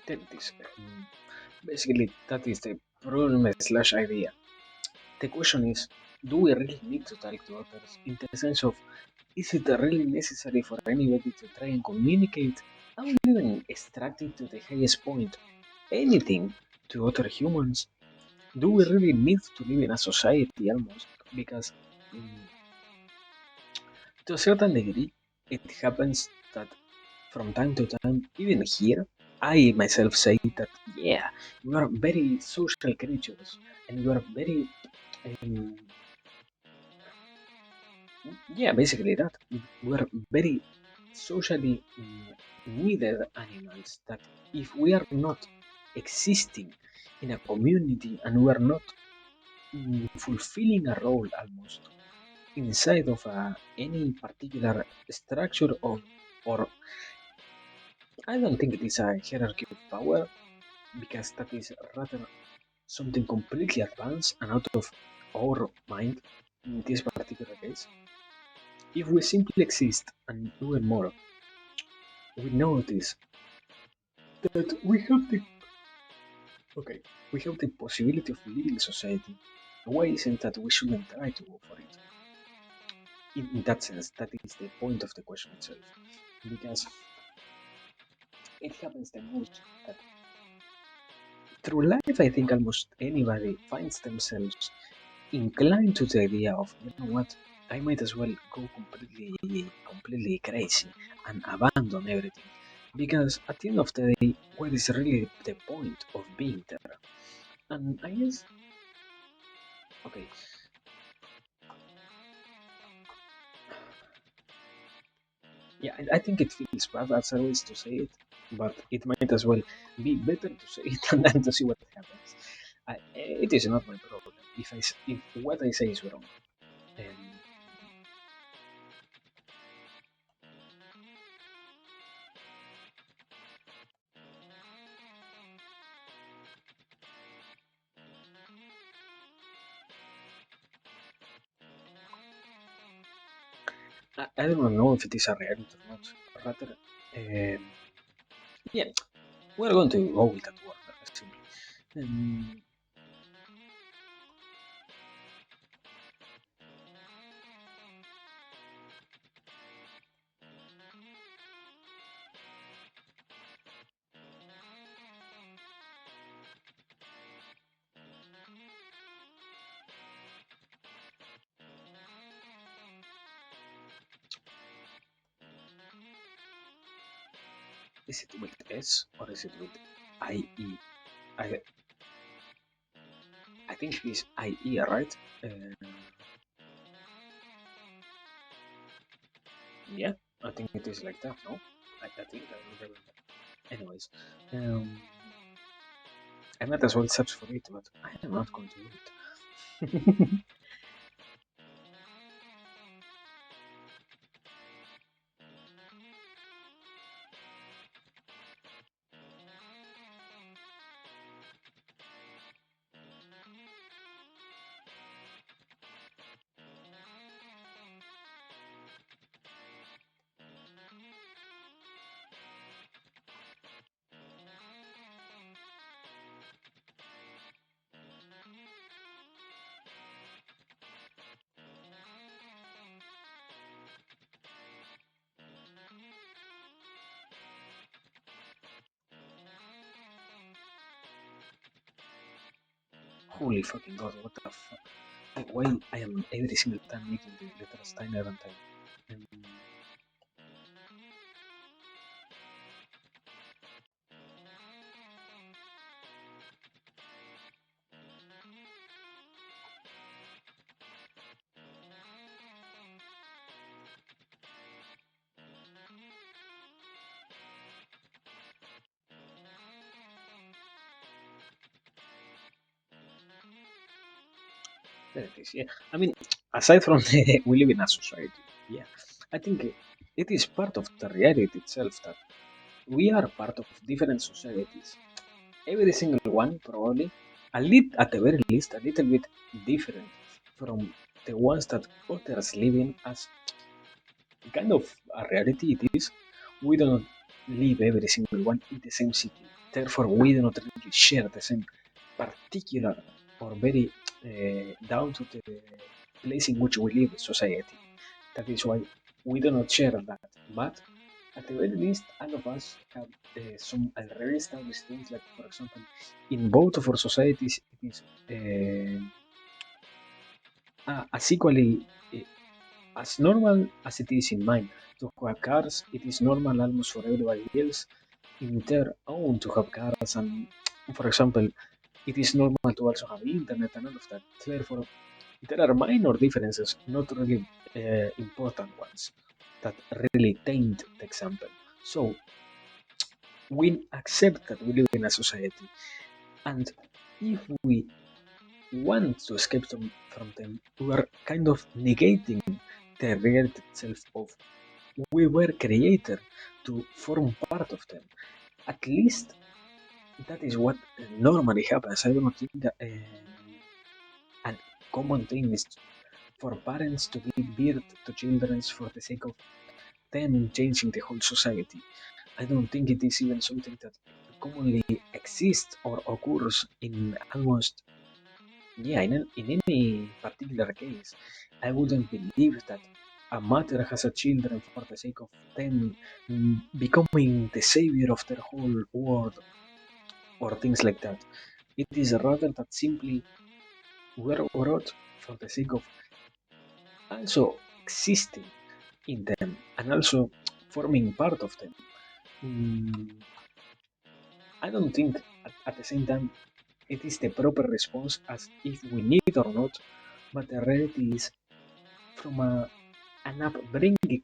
That is, basically, that is the problem slash idea. The question is, do we really need to talk to others in the sense of, is it really necessary for anybody to try and communicate or even extract it to the highest point, anything, to other humans? Do we really need to live in a society almost? Because to a certain degree, it happens that from time to time, even here, I myself say that, yeah, we are very social creatures and we are very, um, yeah, basically that. We are very socially needed animals that if we are not existing in a community and we are not fulfilling a role almost inside of any particular structure of, or I don't think it is a hierarchy of power because that is rather something completely advanced and out of our mind in this particular case. If we simply exist and do more, we notice that okay, we have the possibility of living society. Why isn't that we shouldn't try to go for it? in that sense, that is the point of the question itself, because it happens the most that through life, I think almost anybody finds themselves inclined to the idea of, you know what, I might as well go completely crazy and abandon everything. Because at the end of the day, what is really the point of being there? And I guess, okay, yeah, I think it feels bad as always to say it, but it might as well be better to say it than to see what happens. It is not my problem if what I say is wrong. Um, I don't know if it is a reality or not. Rather, yeah, we're going to go with that word simply. Um, is it with S or is it with IE? I I think it is IE, right? Yeah, I think it is like that. No, I think I don't remember. Anyways, um, I might as well search for it, but I am not going to do it. Holy fucking god, what the fuck? Why I am every single time making the letters tinier and tinier? There it is. Yeah, I mean, aside from the, we live in a society. Yeah, I think it is part of the reality itself that we are part of different societies. Every single one, probably, at the very least, a little bit different from the ones that others live in as kind of a reality it is. We do not live every single one in the same city. Therefore, we do not really share the same particular or very down to the place in which we live society. That is why we do not share that. But at the very least, all of us have some already established things. Like, for example, in both of our societies, it is as equally as normal as it is in mine to have cars. It is normal almost for everybody else in their own to have cars, and for example, it is normal to also have internet and all of that. Therefore, there are minor differences, not really important ones, that really taint the example. So we accept that we live in a society, and if we want to escape from them, we are kind of negating the reality itself of we were created to form part of them. At least that is what normally happens. I do not think that a common thing is for parents to give birth to children for the sake of them changing the whole society. I don't think it is even something that commonly exists or occurs in almost, yeah, in any particular case. I wouldn't believe that a mother has a children for the sake of them becoming the savior of their whole world or things like that. It is rather that simply were wrote for the sake of also existing in them and also forming part of them. Mm, I don't think at the same time it is the proper response as if we need or not, but the reality is from an upbringing,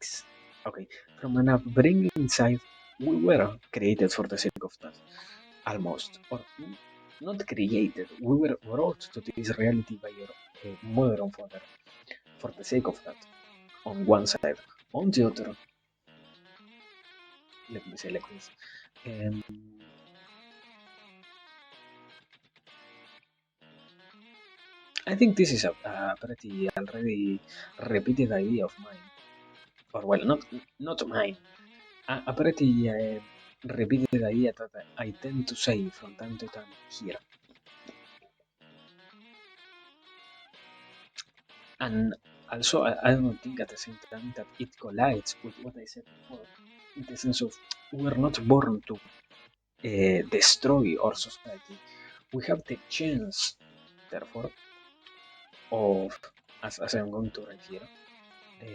okay, from an upbringing side, we were created for the sake of that, almost, or not created. We were brought to this reality by your mother and father for the sake of that. On one side, on the other, let me say like this. Um, I think this is a pretty already repeated idea of mine, or well, not mine, a pretty repeated idea that I tend to say from time to time here. And also, I don't think at the same time that it collides with what I said before, in the sense of we're not born to destroy our society. We have the chance, therefore, of, as I'm going to write here, uh,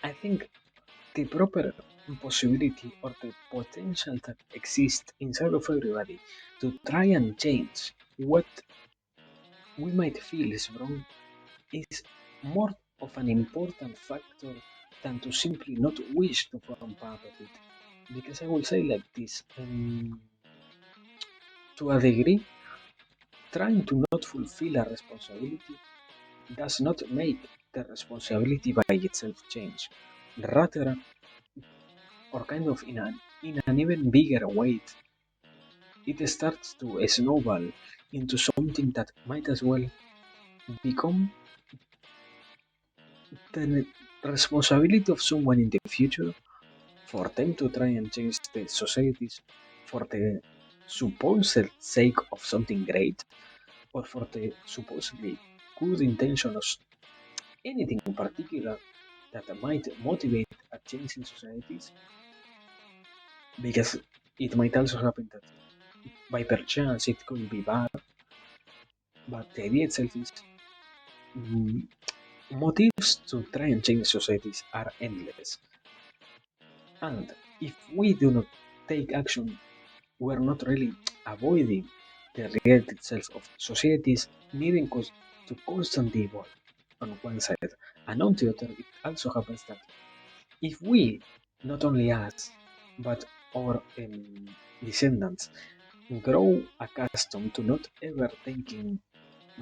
I think the proper possibility or the potential that exists inside of everybody to try and change what we might feel is wrong is more of an important factor than to simply not wish to form part of it. Because I will say like this, to a degree, trying to not fulfill a responsibility does not make the responsibility by itself change. Rather, or kind of in an even bigger weight, it starts to snowball into something that might as well become the responsibility of someone in the future for them to try and change the societies for the supposed sake of something great or for the supposedly good intention of anything in particular that might motivate a change in societies, because it might also happen that by perchance it could be bad, but the idea itself is mm, motives to try and change societies are endless. And if we do not take action, we're not really avoiding the reality itself of societies needing to constantly evolve on one side. And on the other, it also happens that if we, not only us, but our descendants, grow accustomed to not ever taking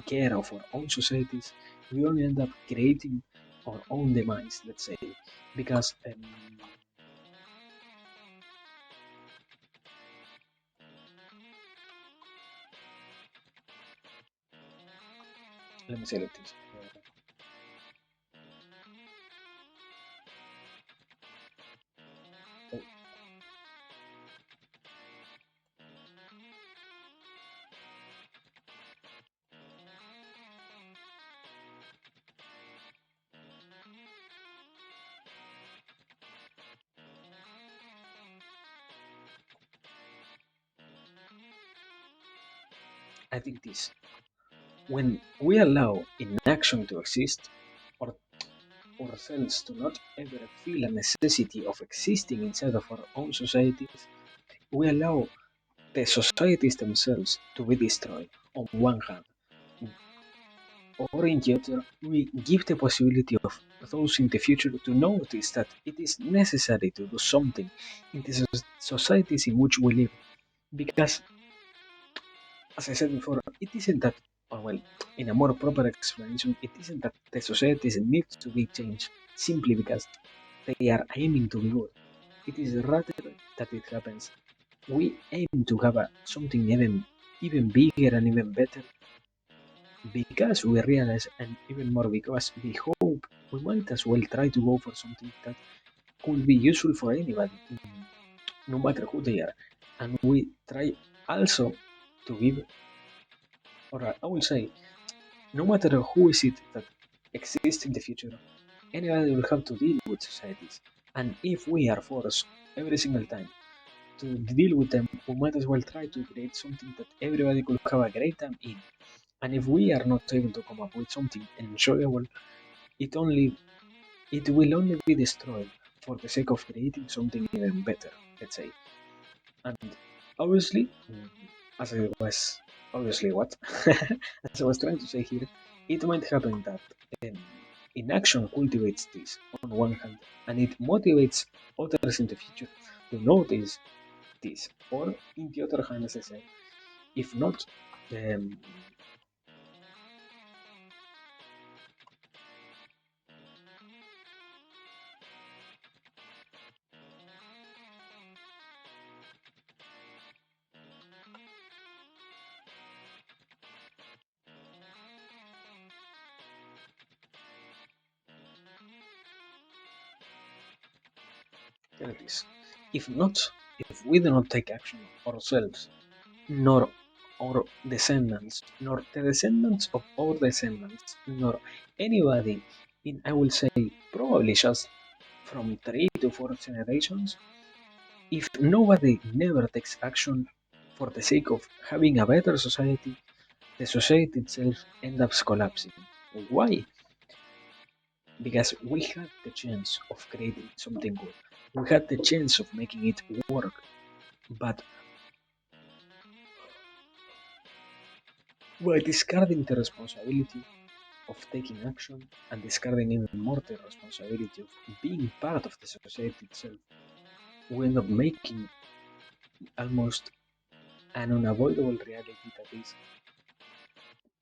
care of our own societies, we only end up creating our own demise, let's say. Because, let me say like this. Uh, I think this, when we allow inaction to exist, or ourselves to not ever feel a necessity of existing inside of our own societies, we allow the societies themselves to be destroyed on one hand. or in the other, we give the possibility of those in the future to notice that it is necessary to do something in the societies in which we live. Because, as I said before, it isn't that, or well, in a more proper explanation, it isn't that the societies need to be changed simply because they are aiming to be good. It is rather that it happens. We aim to have something even bigger and even better because we realize, and even more because we hope we might as well try to go for something that could be useful for anybody, no matter who they are. And we try also to give, or I will say, no matter who is it that exists in the future, anybody will have to deal with societies. And if we are forced every single time to deal with them, we might as well try to create something that everybody could have a great time in. And if we are not able to come up with something enjoyable, it only it will only be destroyed for the sake of creating something even better, let's say. And obviously, as I was obviously what as I was trying to say here, it might happen that um, inaction cultivates this on one hand, and it motivates others in the future to notice this. Or in the other hand, as I said, if not, um, there it is. If not, if we do not take action ourselves, nor our descendants, nor the descendants of our descendants, nor anybody in, I will say, probably just from 3 to 4 generations, if nobody never takes action for the sake of having a better society, the society itself ends up collapsing. Why? Because we had the chance of creating something good. We had the chance of making it work, but by discarding the responsibility of taking action and discarding even more the responsibility of being part of the society itself, we end up making almost an unavoidable reality that is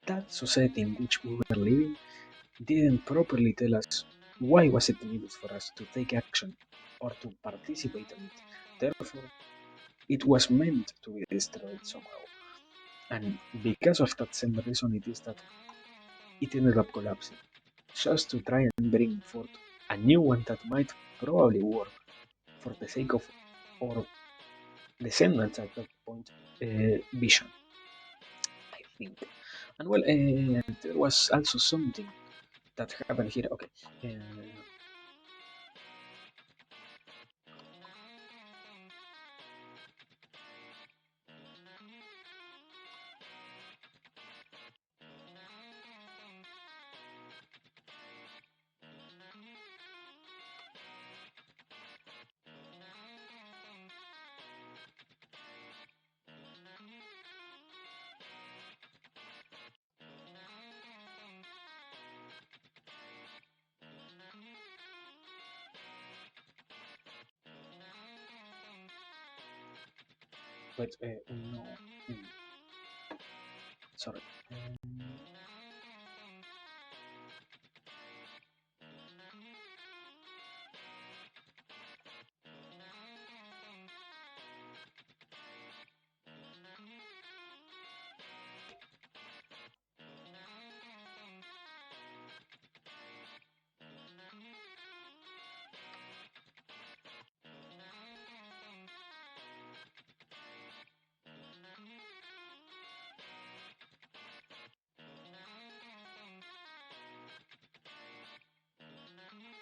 that society in which we were living didn't properly tell us why was it needed for us to take action or to participate in it. Therefore, it was meant to be destroyed somehow. And because of that same reason, it is that it ended up collapsing, just to try and bring forth a new one that might probably work for the sake of our descendants at that point vision, I think. And well, there was also something that happened here. Okay, but no, mm, sorry.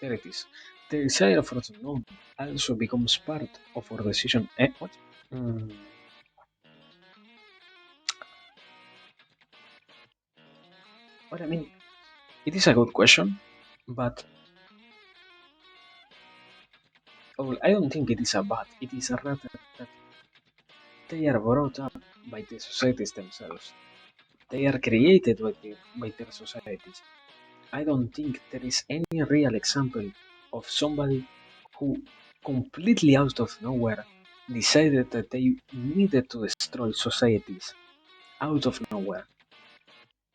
There it is. The desire for the unknown also becomes part of our decision. What? Mm, what I mean, it is a good question, but well, I don't think it is a bad. It is a rather that they are brought up by the societies themselves. They are created by their societies. I don't think there is any real example of somebody who completely out of nowhere decided that they needed to destroy societies out of nowhere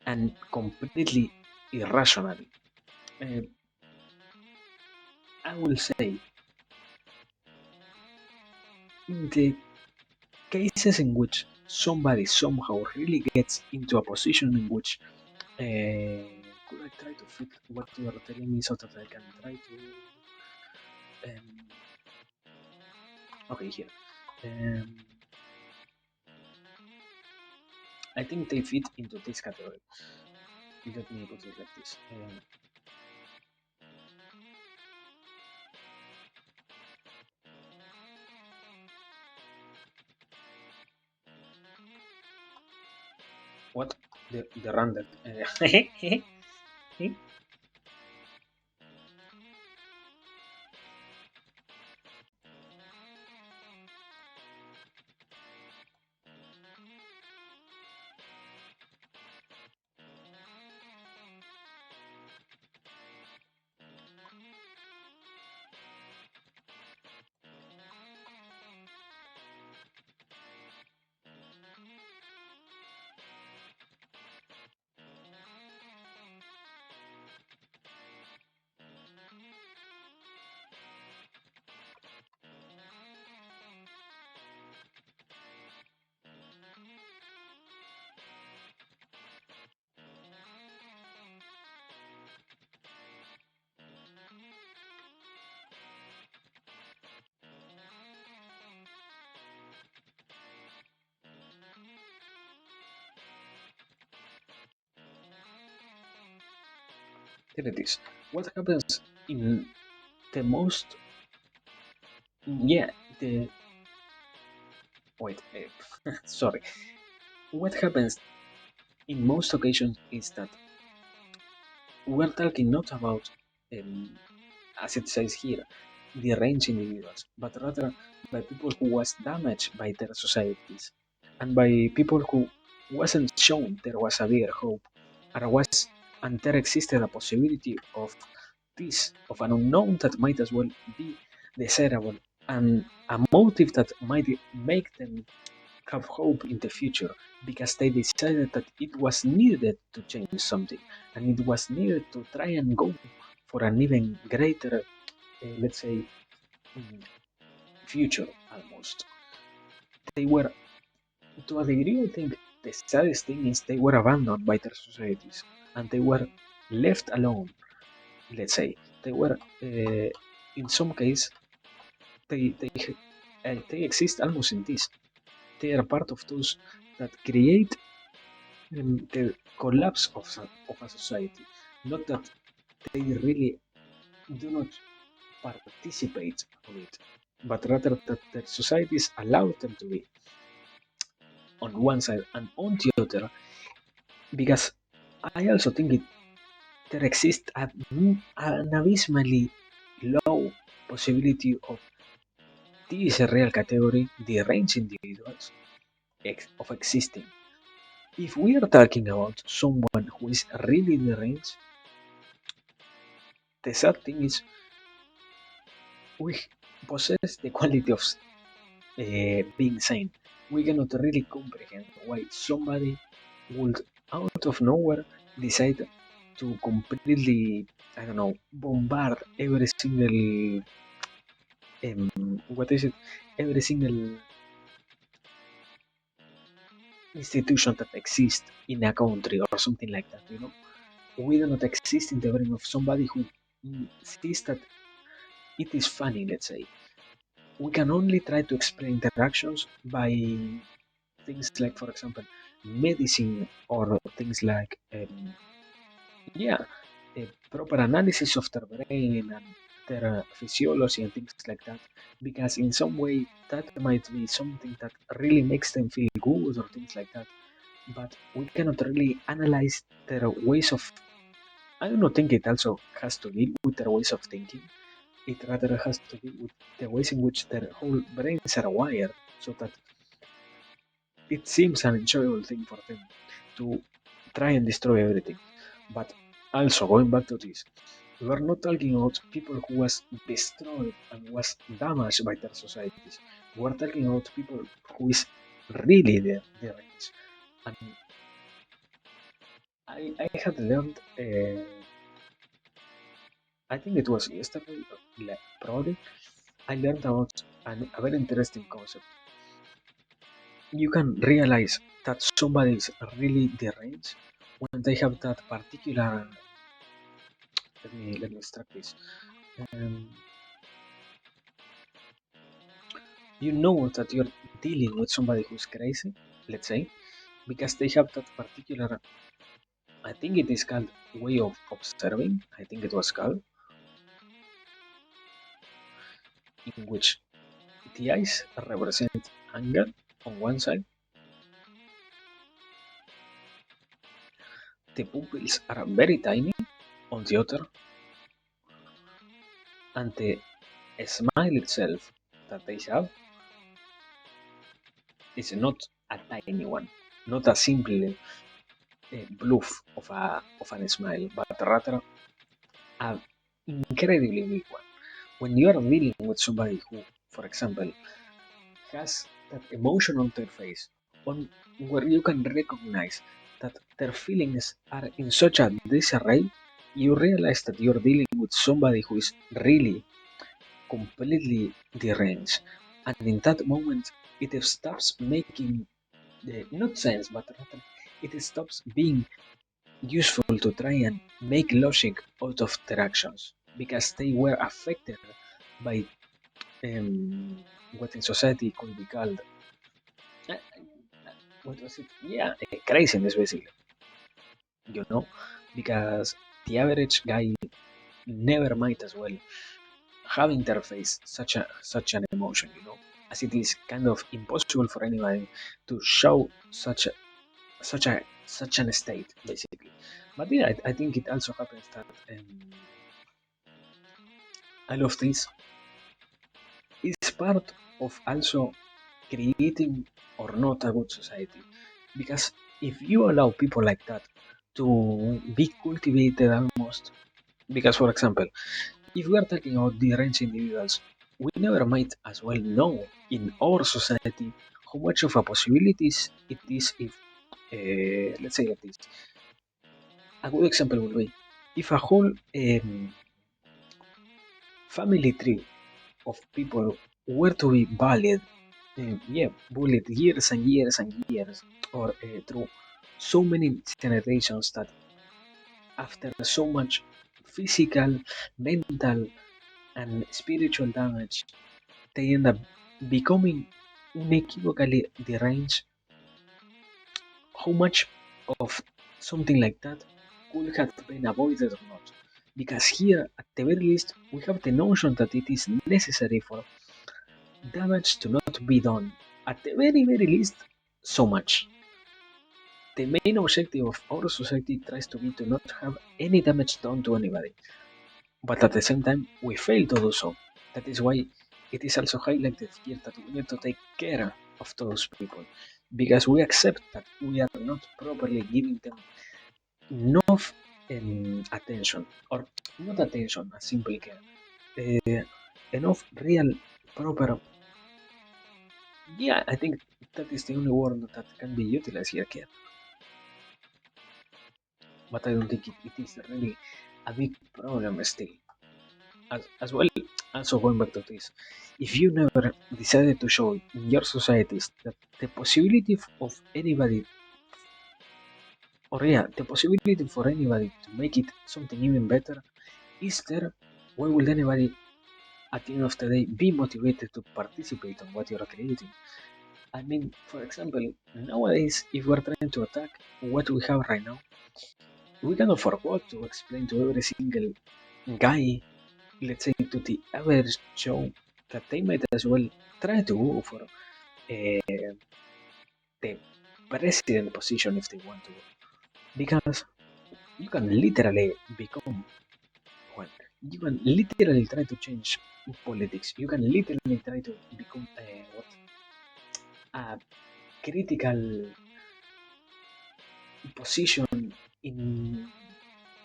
and completely irrationally. Uh, I will say, in the cases in which somebody somehow really gets into a position in which could I try to fit what you are telling me so that I can try to okay here I think they fit into this category. Let me put it like this. What the random? Here it is. What happens in the most? Yeah, the wait. Sorry. What happens in most occasions is that we're talking not about, um, as it says here, deranged individuals, but rather by people who was damaged by their societies, and by people who wasn't shown there was a bigger hope, or was and there existed a possibility of this, of an unknown that might as well be desirable, and a motive that might make them have hope in the future because they decided that it was needed to change something and it was needed to try and go for an even greater, let's say, mm, future almost. They were, to a degree, I think the saddest thing is they were abandoned by their societies and they were left alone, let's say. They were, in some case, they exist almost in this. They are part of those that create the collapse of a society. Not that they really do not participate on it, but rather that their societies allow them to be on one side and on the other. Because I also think there exists an abysmally low possibility of this real category, the range individuals, of existing. If we are talking about someone who is really deranged, the sad thing is we possess the quality of being sane. We cannot really comprehend why somebody would, out of nowhere, decide to completely, I don't know, bombard every single, what is it, every single institution that exists in a country or something like that, you know? We do not exist in the brain of somebody who sees that it is funny, let's say. We can only try to explain interactions by things like, for example, medicine or things like, yeah, a proper analysis of their brain and their physiology and things like that. Because in some way, that might be something that really makes them feel good or things like that. But we cannot really analyze their ways of. I do not think it also has to deal with their ways of thinking. It rather has to do with the ways in which their whole brains are wired, so that it seems an enjoyable thing for them to try and destroy everything. But also going back to this, we are not talking about people who was destroyed and was damaged by their societies. We are talking about people who is really the range. And I had learned, I think it was yesterday, probably, I learned about a very interesting concept. You can realize that somebody is really deranged when they have that particular. Let me extract this. Um, you know that you're dealing with somebody who's crazy, let's say, because they have that particular. I think it is called way of observing. I think it was called, in which the eyes represent anger on one side, the pupils are very tiny on the other, and the smile itself that they have is not a tiny one, not a simple bluff of an smile, but rather a incredibly big one. When you are dealing with somebody who, for example, has that emotion on their face, on where you can recognize that their feelings are in such a disarray, you realize that you're dealing with somebody who is really completely deranged. And in that moment, it stops making not sense, but rather it stops being useful to try and make logic out of their actions because they were affected by what in society could be called what was it? Yeah, craziness basically, you know, because the average guy never might as well have interface such an emotion, as it is kind of impossible for anybody to show such an state basically. But yeah, I think it also happens that all of this is part of also creating or not a good society. Because if you allow people like that to be cultivated almost, because for example, if we are talking about deranged individuals, we never might as well know in our society how much of a possibilities it is if, let's say like this, a good example would be if a whole family tree of people were to be bullied, yeah, bullied years and years and years, or through so many generations that after so much physical, mental, and spiritual damage, they end up becoming unequivocally deranged. How much of something like that could have been avoided or not? Because here, at the very least, we have the notion that it is necessary for damage to not be done. At the very, very least, so much. The main objective of our society tries to be to not have any damage done to anybody. But at the same time, we fail to do so. That is why it is also highlighted here that we need to take care of those people. Because we accept that we are not properly giving them enough attention. Or not attention, a simple care. Enough real, proper. Yeah, I think that is the only word that can be utilized here, care. But I don't think it is really a big problem still. As well, also going back to this, if you never decided to show in your societies that the possibility of anybody, or yeah, the possibility for anybody to make it something even better is there, why will anybody at the end of the day be motivated to participate on what you're creating? I mean, for example, nowadays, if we're trying to attack what we have right now, we cannot afford to explain to every single guy, let's say to the average Joe, that they might as well try to go for the president position if they want to. Because you can literally become one. You can literally try to change politics. You can literally try to become what a critical position in,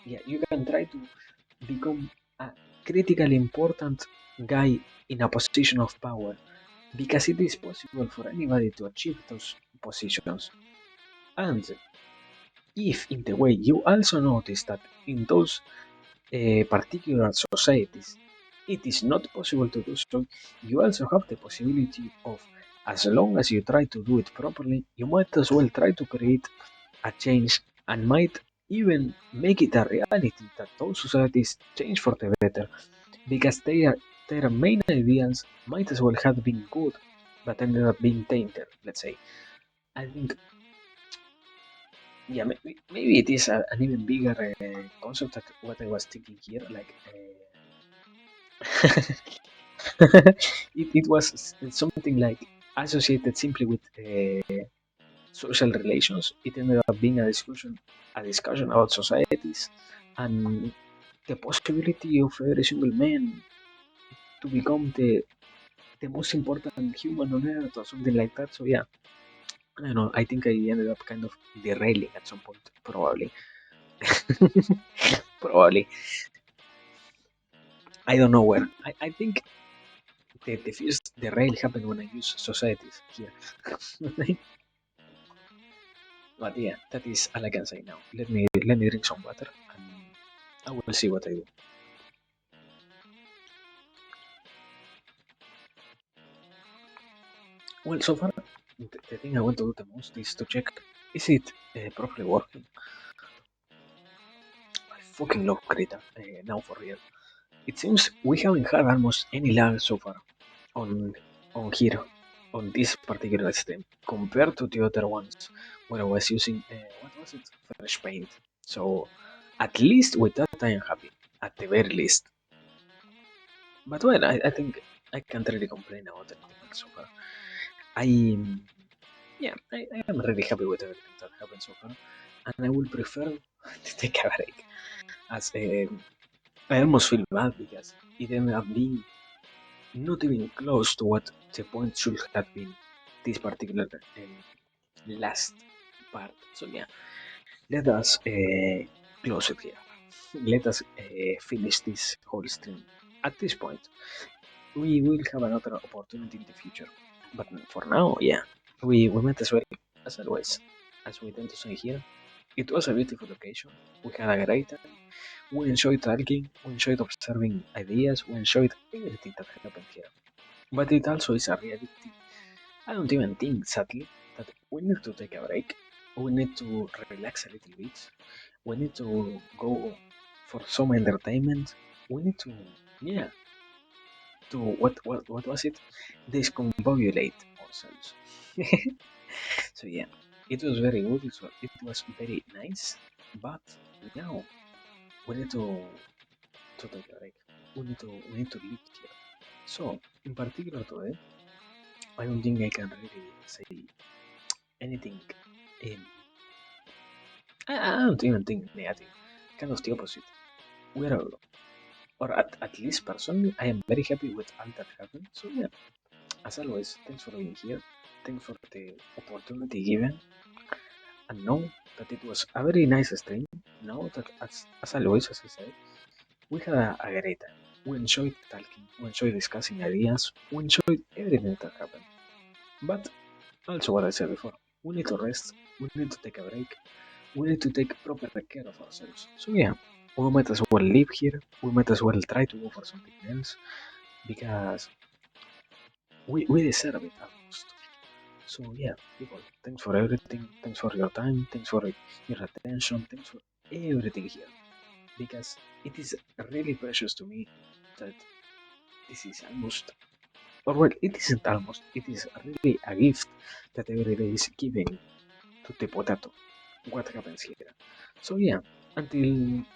yeah, you can try to become a critically important guy in a position of power, because it is possible for anybody to achieve those positions. And if in the way you also notice that in those particular societies it is not possible to do so, you also have the possibility of, as long as you try to do it properly, you might as well try to create a change, and might even make it a reality that those societies change for the better, because their main ideals might as well have been good but ended up being tainted, let's say. I think, yeah, maybe it is an even bigger concept that what I was thinking here, like it was something like associated simply with social relations. It ended up being a discussion about societies and the possibility of every single man to become the most important human on earth or something like that. So yeah, I don't know. I think I ended up kind of derailing at some point, probably. Probably. I don't know where. I think the first derail happened when I use societies here. But yeah, that is all I can say now. Let me drink some water and I will see what I do. Well, so far, the thing I want to do the most is to check, is it properly working? I fucking love Krita, now for real. It seems we haven't had almost any lag so far on on here, on this particular stream, compared to the other ones where I was using, what was it? Fresh Paint. So at least with that I am happy, at the very least. But well, I think I can't really complain about anything else so far. I Yeah, I am really happy with everything that happened so far, and I would prefer to take a break. As I almost feel bad because it ended up being not even close to what the point should have been. This particular last part. So yeah, let us close it here. Let us finish this whole stream. At this point, we will have another opportunity in the future. But for now, yeah, we met as well, as always, as we tend to say here. It was a beautiful occasion. We had a great time. We enjoyed talking. We enjoyed observing ideas. We enjoyed everything that happened here. But it also is a reality. I don't even think, sadly, that we need to take a break. We need to relax a little bit. We need to go for some entertainment. We need to, yeah, to what was it? Discombobulate ourselves. So yeah, it was very good. It was very nice. But now we need to take a break. We need to leave here. So in particular today, I don't think I can really say anything. Um, I don't even think negative. Kind of the opposite. We're, or at least personally, I am very happy with all that happened. So yeah, as always, thanks for being here. Thanks for the opportunity given. And know that it was a very nice stream. Know that as always, as I said, we had a great time. We enjoyed talking. We enjoyed discussing ideas. We enjoyed everything that happened. But also what I said before, we need to rest. We need to take a break. We need to take proper care of ourselves. So yeah, we might as well live here. We might as well try to go for something else because we deserve it almost. So yeah, people, thanks for everything. Thanks for your time. Thanks for your attention. Thanks for everything here. Because it is really precious to me that this is almost, or well, it isn't almost, it is really a gift that every day is giving to the potato. What happens here? So yeah, until in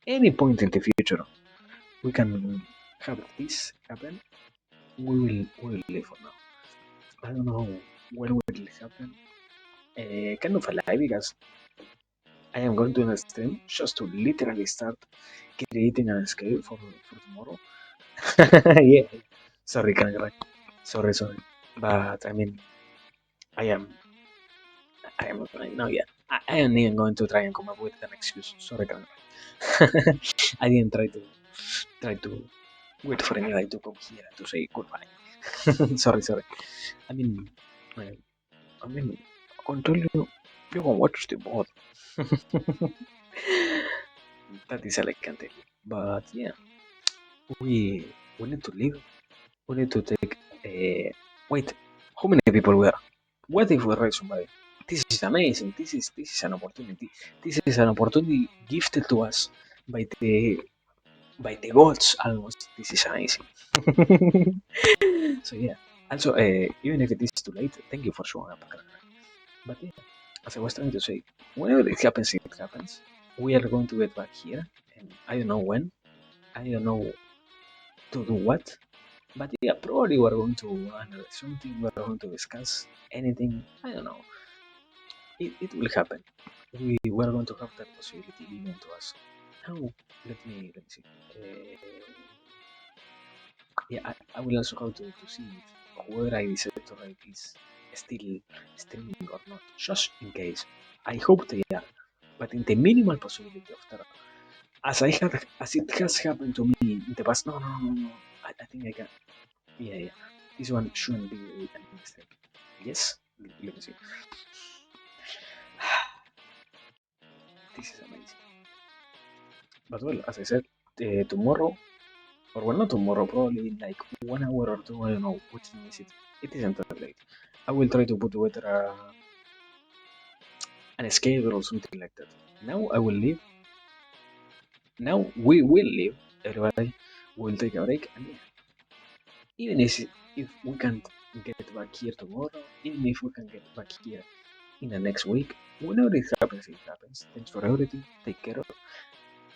any point in the future we can have this happen, we will live for now. I don't know when will it happen. Kind of a lie because I am going to an stream just to literally start creating an schedule for tomorrow. Yeah, yeah. Sorry, Kangarai. Sorry. But I mean, I am. I am like, no, yeah. I am even going to try and come up with an excuse. Sorry, Karen. I didn't try to wait for anybody to come here to say goodbye. Sorry, sorry. I mean, I, I mean, until you can watch the board. That is all I can tell you. But yeah, we need to leave. We need to take a wait. How many people we are? What if we raise somebody? This is amazing. This is an opportunity. This is an opportunity gifted to us by the gods almost. This is amazing. So yeah. Also, even if it is too late, thank you for showing up. But yeah, as I was trying to say, whenever it happens, it happens. We are going to get back here, and I don't know when. I don't know to do what. But yeah, probably we're going to analyze something. We're going to discuss anything. I don't know. It will happen. We're going to have that possibility given to us. Now, let me see. Yeah, I will also have to see if whether I decide to write is still streaming or not, just in case. I hope they are, but in the minimal possibility of that, as it has happened to me in the past. No, no, no, no. I think I can. Yeah, yeah. This one shouldn't be a mistake. Yes, let me see. This is amazing. But well, as I said, tomorrow, or well, not tomorrow, probably in like 1 hour or two. I don't know which time is it. It isn't that late. I will try to put together an schedule or something like that. Now I will leave. Now we will leave. Everybody will take a break, and yeah, even if we can't get back here tomorrow, even if we can get back here in the next week, whenever it happens, it happens. Thanks for everything. Take care.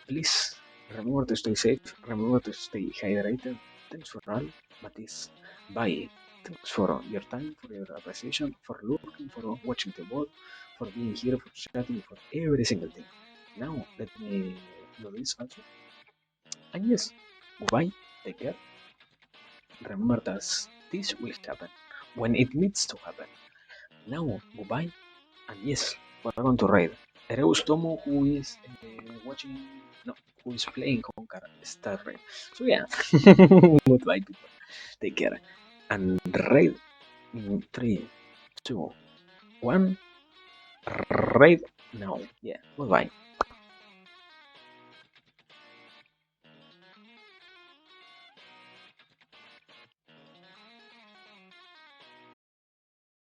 Please remember to stay safe. Remember to stay hydrated. Thanks for all. Matis. Bye. Thanks for your time, for your appreciation, for looking, for watching the board, for being here, for chatting, for every single thing. Now, let me do this also. And yes, goodbye. Take care. Remember that this will happen when it needs to happen. Now, goodbye. And yes, we're going to raid. Ereus Tomo, who is watching, no, who is playing Conquer Star Raid. So yeah, goodbye, people. Take care. And raid in 3, 2, 1. Raid now. Yeah, goodbye.